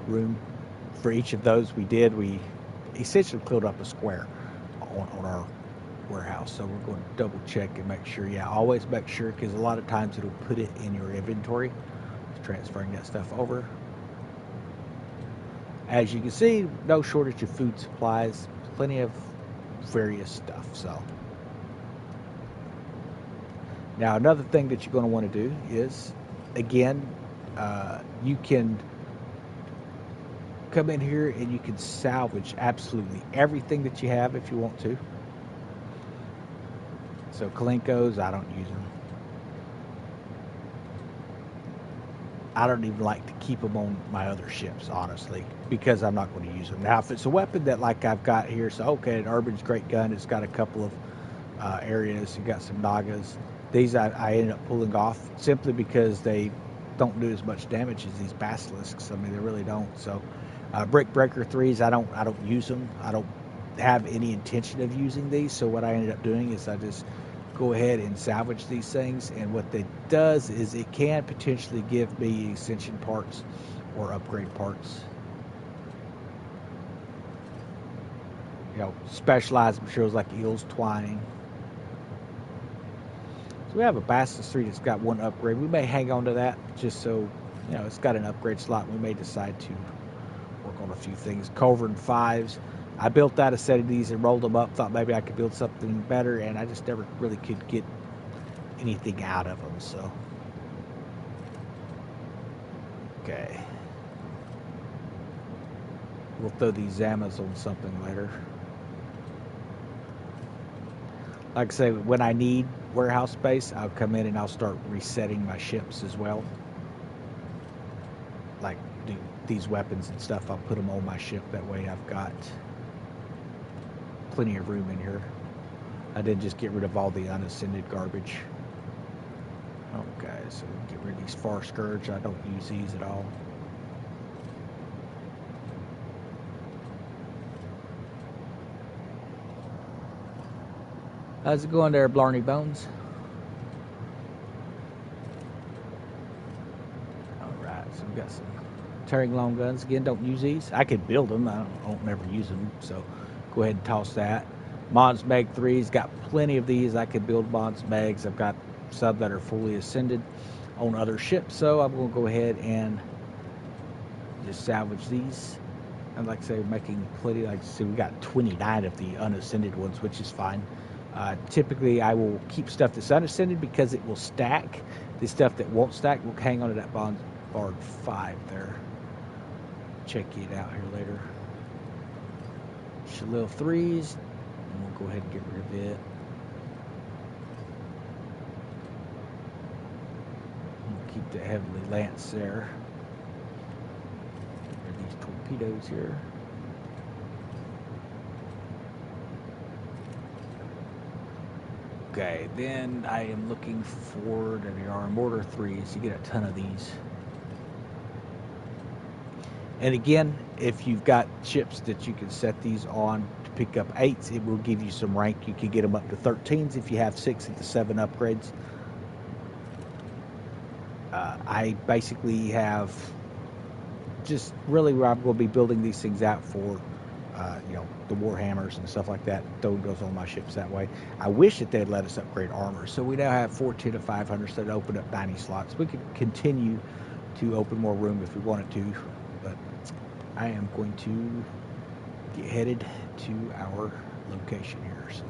room. For each of those we essentially cleared up a square on our warehouse. So we're going to double check and make sure. Yeah, always make sure, because a lot of times it'll put it in your inventory. Transferring that stuff over. As you can see, no shortage of food supplies, plenty of various stuff. So now another thing that you're going to want to do is, again, you can come in here and you can salvage absolutely everything that you have if you want to. So Kalinkos, I don't use them. I don't even like to keep them on my other ships, honestly, because I'm not going to use them. Now, if it's a weapon that like I've got here, so okay, an Urban's great gun, it's got a couple of areas, you got some Nagas. These I ended up pulling off simply because they don't do as much damage as these basilisks. I mean, they really don't. So brick breaker 3s, I don't use them. I don't have any intention of using these. So what I ended up doing is I just go ahead and salvage these things, and what that does is it can potentially give me ascension parts or upgrade parts. You know, specialized materials like eels, twine. So we have a Basilisk 3 that's got one upgrade. We may hang on to that just so, you know, it's got an upgrade slot. We may decide to work on a few things. Culverin 5s. I built out a set of these and rolled them up. Thought maybe I could build something better, and I just never really could get anything out of them. So, okay. We'll throw these Zamas on something later. Like I say, when I need warehouse space, I'll come in and I'll start resetting my ships as well. Like these weapons and stuff, I'll put them on my ship. That way I've got plenty of room in here. I did just get rid of all the unascended garbage. Okay, so get rid of these Far Scourge. I don't use these at all. How's it going there, Blarney Bones? Alright, so we got some tearing long guns. Again, don't use these. I could build them. I don't never use them, so go ahead and toss that. Mons Meg 3's got plenty of these. I could build Mons Megs. I've got some that are fully ascended on other ships, so I'm going to go ahead and just salvage these. And like I say, making plenty. Like I see, we got 29 of the unascended ones, which is fine. Typically, I will keep stuff that's unascended because it will stack. The stuff that won't stack will hang on to that Bombard 5 there. Check it out here later. Shalil 3s. And we'll go ahead and get rid of it. We'll keep the Heavily Lance there. Get rid of these torpedoes here. Okay, then I am looking for, there they are, Mortar 3s. You get a ton of these. And again, if you've got ships that you can set these on to pick up 8s, it will give you some rank. You can get them up to 13s if you have 6 of the 7 upgrades. I basically have just really where I'm going to be building these things out for you know, the Warhammers and stuff like that. Throwing those on my ships that way. I wish that they'd let us upgrade armor. So we now have 410 to 500, so that opened up 90 slots. We could continue to open more room if we wanted to, but I am going to get headed to our location here. So.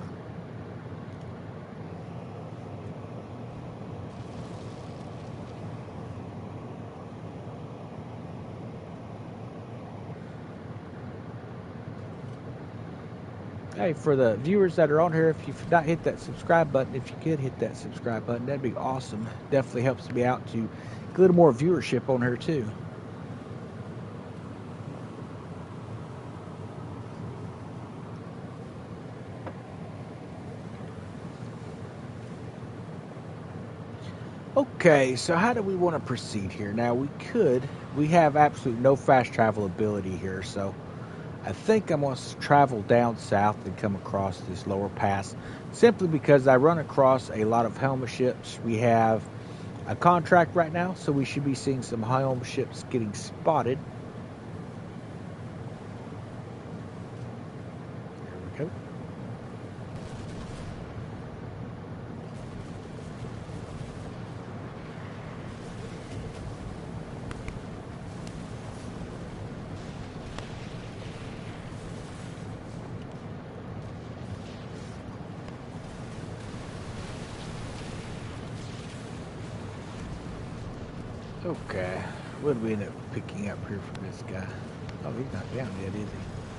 Hey, for the viewers that are on here, if you've not hit that subscribe button, if you could hit that subscribe button, that'd be awesome. Definitely helps me out to get a little more viewership on here too. Okay, so how do we want to proceed here? Now we have absolutely no fast travel ability here, so I think I'm going to travel down south and come across this lower pass, simply because I run across a lot of Helm ships. We have a contract right now, so we should be seeing some Helm ships getting spotted. There we go. Okay, what did we end up picking up here from this guy? Oh, he's not down yet, is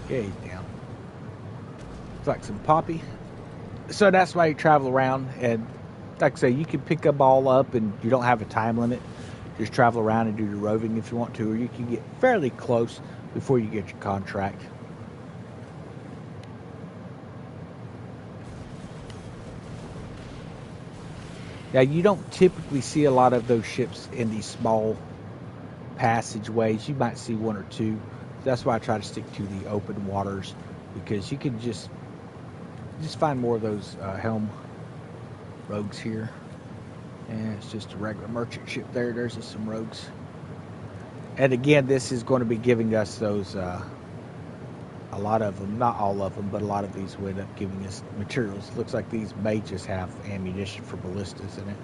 he? Yeah, he's down. It's like some poppy. So that's why you travel around, and like I say, you can pick them all up, and you don't have a time limit. Just travel around and do your roving if you want to, or you can get fairly close before you get your contract. Now, you don't typically see a lot of those ships in these small passageways. You might see one or two. That's why I try to stick to the open waters, because you can just find more of those Helm rogues here. And it's just a regular merchant ship there. There's just some rogues. And again, this is going to be giving us those, a lot of them, not all of them, but a lot of these will end up giving us materials. Looks like these may just have ammunition for ballistas in it.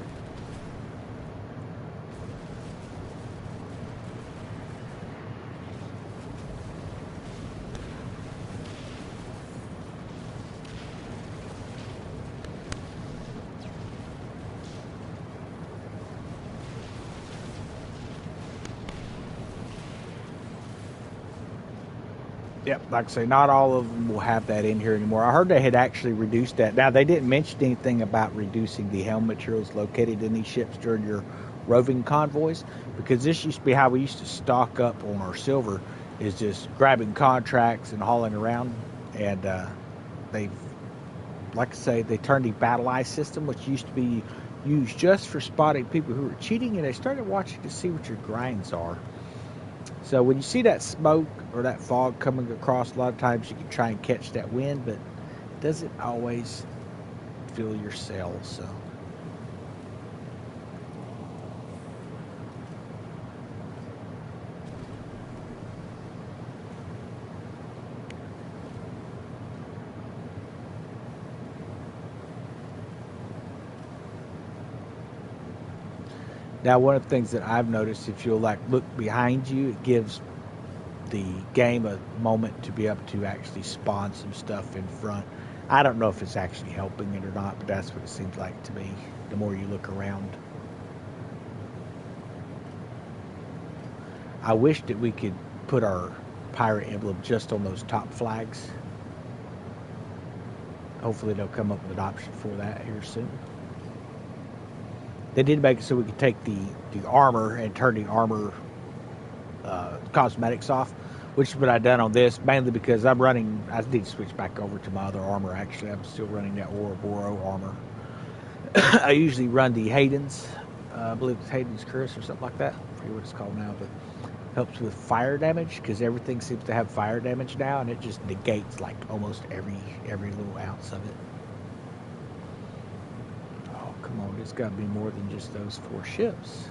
Yep, like I say, not all of them will have that in here anymore. I heard they had actually reduced that. Now, they didn't mention anything about reducing the Helm materials located in these ships during your roving convoys, because this used to be how we used to stock up on our silver, is just grabbing contracts and hauling around. And they've, like I say, they turned the battle eye system, which used to be used just for spotting people who were cheating, and they started watching to see what your grinds are. So when you see that smoke or that fog coming across, a lot of times you can try and catch that wind, but it doesn't always fill your sails. So. Now, one of the things that I've noticed, if you'll like look behind you, it gives the game a moment to be able to actually spawn some stuff in front. I don't know if it's actually helping it or not, but that's what it seems like to me, the more you look around. I wish that we could put our pirate emblem just on those top flags. Hopefully they'll come up with an option for that here soon. They did make it so we could take the armor and turn the armor cosmetics off, which is what I've done on this, mainly because I need to switch back over to my other armor. Actually, I'm still running that Ouroboros armor. I usually run the Hayden's, I believe it's Hayden's Curse or something like that. I forget what it's called now, but helps with fire damage, because everything seems to have fire damage now, and it just negates like almost every little ounce of it. Oh, come on, it's got to be more than just those 4 ships.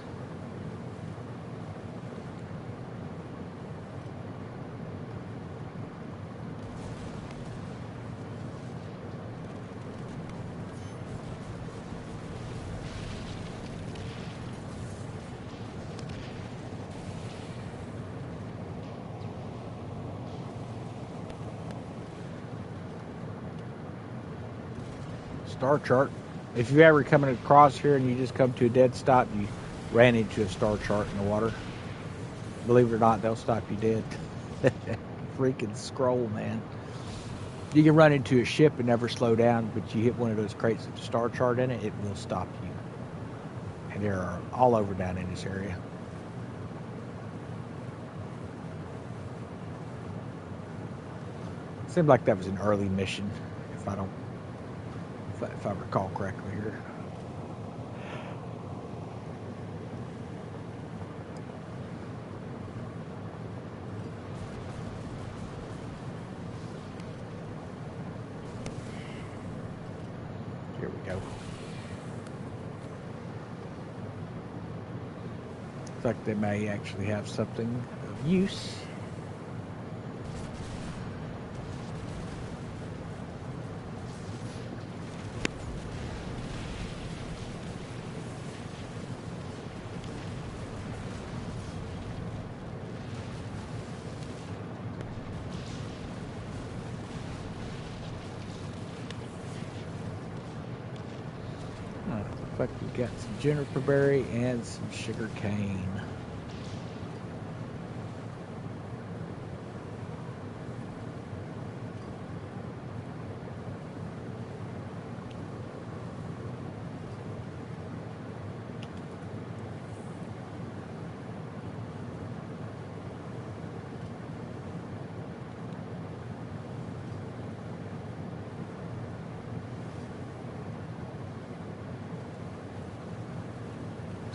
Star chart. If you're ever coming across here and you just come to a dead stop, you ran into a star chart in the water. Believe it or not, they'll stop you dead. Freaking scroll, man. You can run into a ship and never slow down, but you hit one of those crates with the star chart in it, it will stop you. And there are all over down in this area. Seemed like that was an early mission, if I recall correctly here. Here we go. Looks like they may actually have something of use. Looks like we got some juniper berry and some sugar cane.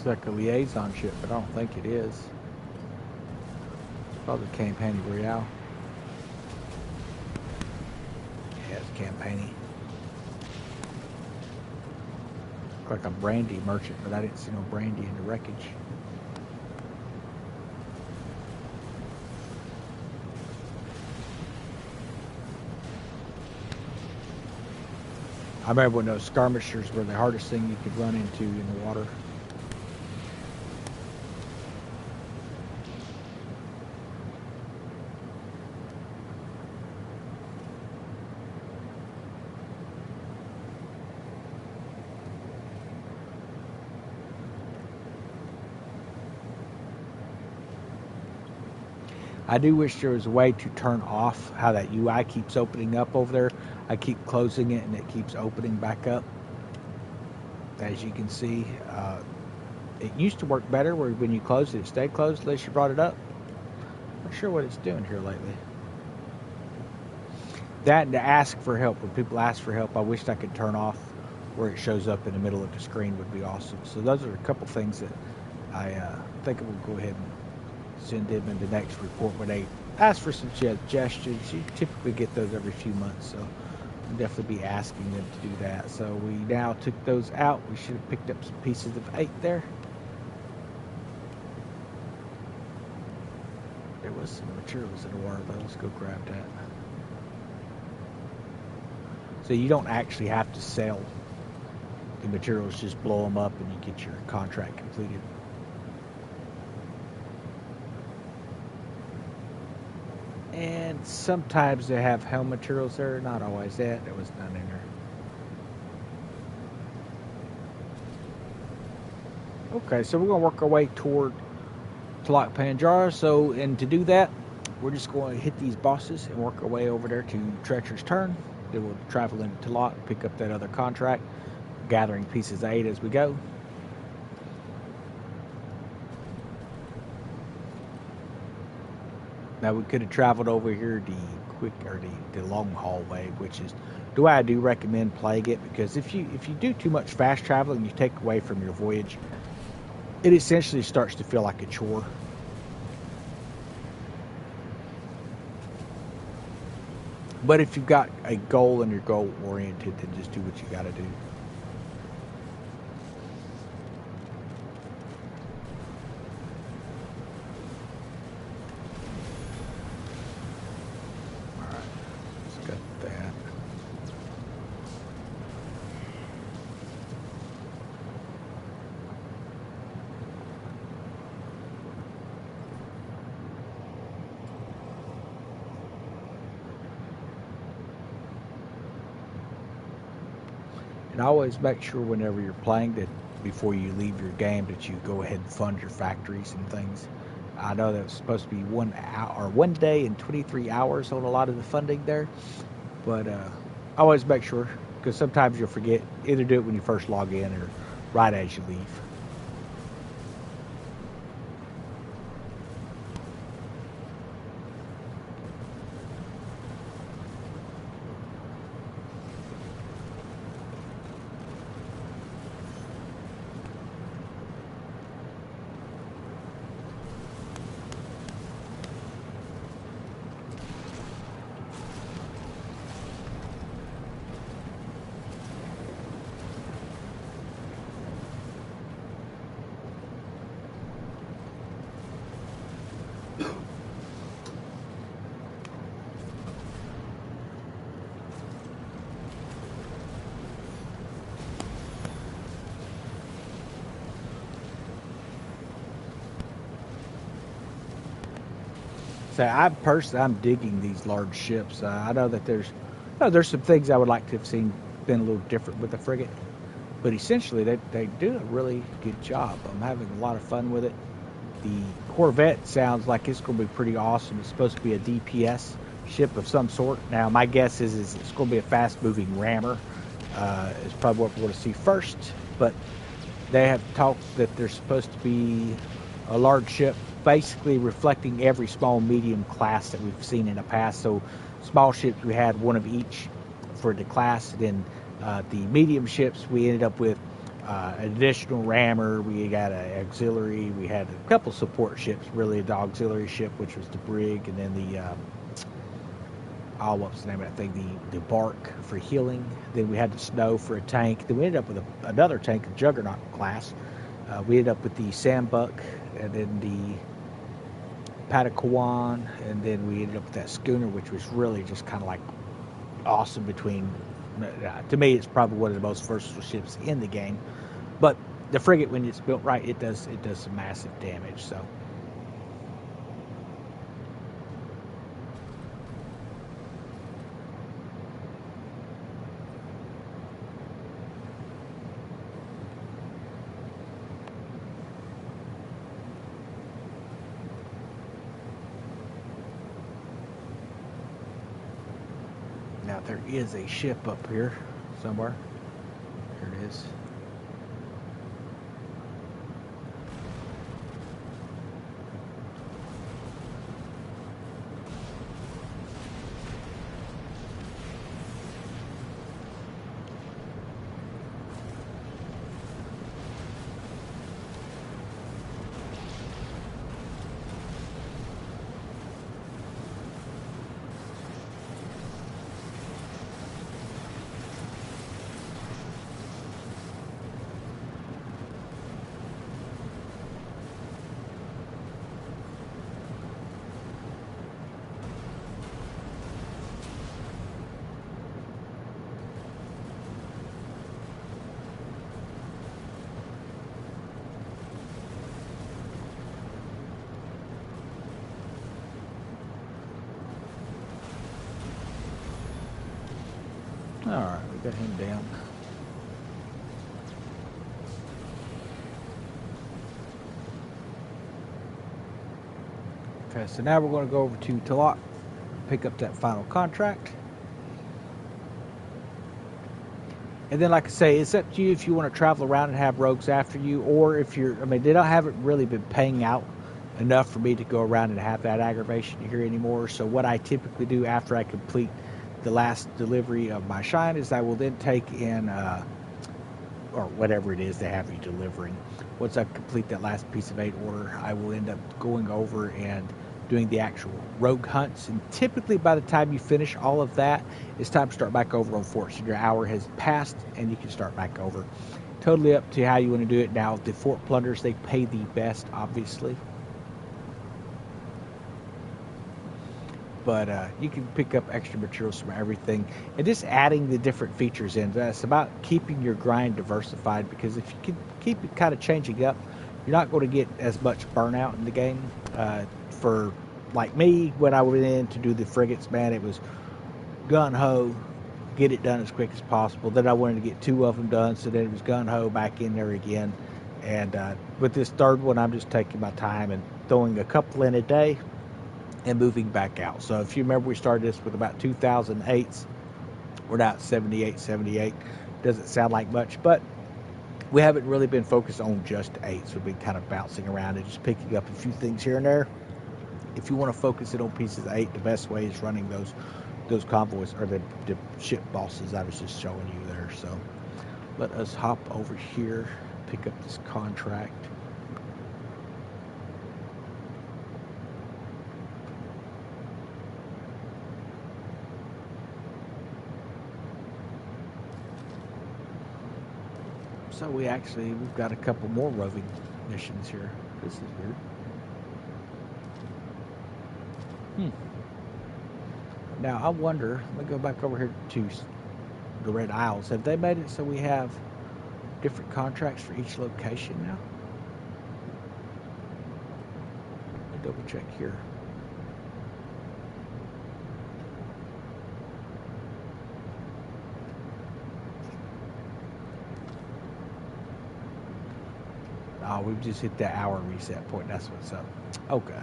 Like a liaison ship, but I don't think it is. It's probably Campani Royale. Yeah, it's Campani. Look like a brandy merchant, but I didn't see no brandy in the wreckage. I remember when those skirmishers were the hardest thing you could run into in the water. I do wish there was a way to turn off how that UI keeps opening up over there. I keep closing it and it keeps opening back up. As you can see, it used to work better where when you closed it, it stayed closed unless you brought it up. Not sure what it's doing here lately. That and to ask for help. When people ask for help, I wished I could turn off where it shows up in the middle of the screen would be awesome. So those are a couple things that I think I will go ahead and send them in the next report when they ask for some suggestions. You typically get those every few months, so I'll definitely be asking them to do that. So we now took those out. We should have picked up some pieces of 8 there. There was some materials in the water though. Let's go grab that. So you don't actually have to sell the materials, just blow them up and you get your contract completed. And sometimes they have Helm materials there, not always that. There was none in there. Okay, so we're going to work our way toward Tlaloc Panjara. So, and to do that, we're just going to hit these bosses and work our way over there to Treacherous Turn. Then we'll travel into Tlaloc, pick up that other contract, gathering pieces of 8 as we go. Now we could have traveled over here the long haul way, which is the way I do recommend playing it, because if you do too much fast traveling, you take away from your voyage. It essentially starts to feel like a chore. But if you've got a goal and you're goal oriented, then just do what you got to do. And always make sure whenever you're playing that before you leave your game that you go ahead and fund your factories and things. I know that it's supposed to be 1 hour or 1 day and 23 hours on a lot of the funding there, but always make sure, because sometimes you'll forget. Either do it when you first log in or right as you leave. So I'm digging these large ships. I know that there's some things I would like to have seen been a little different with the frigate, but essentially they do a really good job. I'm having a lot of fun with it. The Corvette sounds like it's going to be pretty awesome. It's supposed to be a DPS ship of some sort. Now my guess is it's going to be a fast-moving rammer. Is probably what we're going to see first, but they have talked that there's supposed to be a large ship basically reflecting every small medium class that we've seen in the past. So small ships, we had one of each for the class. Then the medium ships, we ended up with an additional rammer. We got an auxiliary. We had a couple support ships, really the auxiliary ship, which was the brig, and then the what's the name of that thing? The bark for healing. Then we had the snow for a tank. Then we ended up with another tank, a Juggernaut class. We ended up with the Sambuck, and then the Patacawan, and then we ended up with that schooner, which was really just kind of like awesome. To me, it's probably one of the most versatile ships in the game. But the frigate, when it's built right, it does some massive damage. So. Now there is a ship up here somewhere. Here it is. Alright, we got him down. Okay, so now we're going to go over to Talak, pick up that final contract. And then, like I say, it's up to you if you want to travel around and have rogues after you, or if you're, they haven't really been paying out enough for me to go around and have that aggravation here anymore. So what I typically do after I complete the last delivery of my shine is I will then take in, or whatever it is they have you delivering. Once I complete that last piece of 8 order, I will end up going over and doing the actual rogue hunts. And typically by the time you finish all of that, it's time to start back over on Fort. So your hour has passed and you can start back over. Totally up to how you want to do it. Now, the Fort plunders, they pay the best, obviously. But you can pick up extra materials from everything and just adding the different features in. It's about keeping your grind diversified, because if you can keep it kind of changing up, you're not going to get as much burnout in the game. Like me, when I went in to do the frigates, man, it was gun-ho, get it done as quick as possible. Then I wanted to get 2 of them done, so then it was gun-ho back in there again. And with this third one, I'm just taking my time and throwing a couple in a day and moving back out. So if you remember, we started this with about 2008s. We're now at 78. Doesn't sound like much, but we haven't really been focused on just 8s. We've been kind of bouncing around and just picking up a few things here and there. If you want to focus it on pieces of 8, the best way is running those convoys, or the ship bosses I was just showing you there. So let us hop over here, pick up this contract. So we've got a couple more roving missions here. This is weird. Now I wonder, let me go back over here to the Red Isles. Have they made it so we have different contracts for each location now? Let me double check here. Oh, we've just hit that hour reset point. That's what's up. Okay.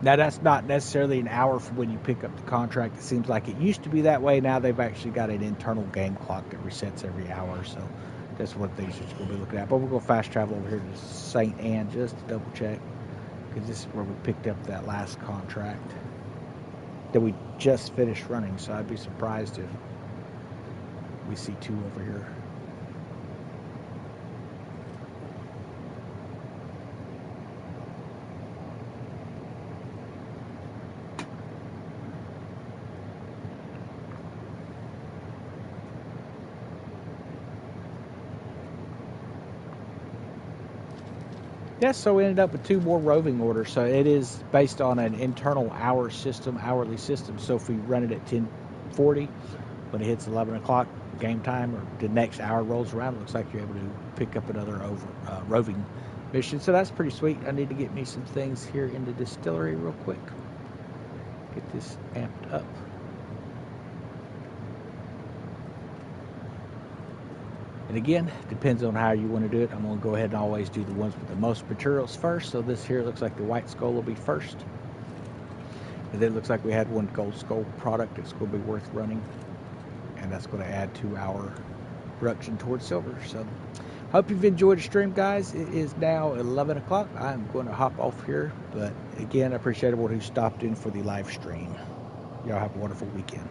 Now, that's not necessarily an hour from when you pick up the contract. It seems like it used to be that way. Now they've actually got an internal game clock that resets every hour. So that's one thing you're going to be looking at. But we're going to fast travel over here to St. Anne just to double check, because this is where we picked up that last contract that we just finished running. So I'd be surprised if we see 2 over here. Yes, so we ended up with 2 more roving orders. So it is based on an internal hourly system. So if we run it at 10:40, when it hits 11 o'clock game time, or the next hour rolls around, it looks like you're able to pick up another roving mission. So that's pretty sweet. I need to get me some things here in the distillery real quick. Get this amped up. And again, depends on how you want to do it. I'm going to go ahead and always do the ones with the most materials first. So this here looks like the white skull will be first. And then it looks like we had 1 gold skull product that's going to be worth running. And that's going to add to our production towards silver. So hope you've enjoyed the stream, guys. It is now 11 o'clock. I'm going to hop off here. But again, I appreciate everyone who stopped in for the live stream. Y'all have a wonderful weekend.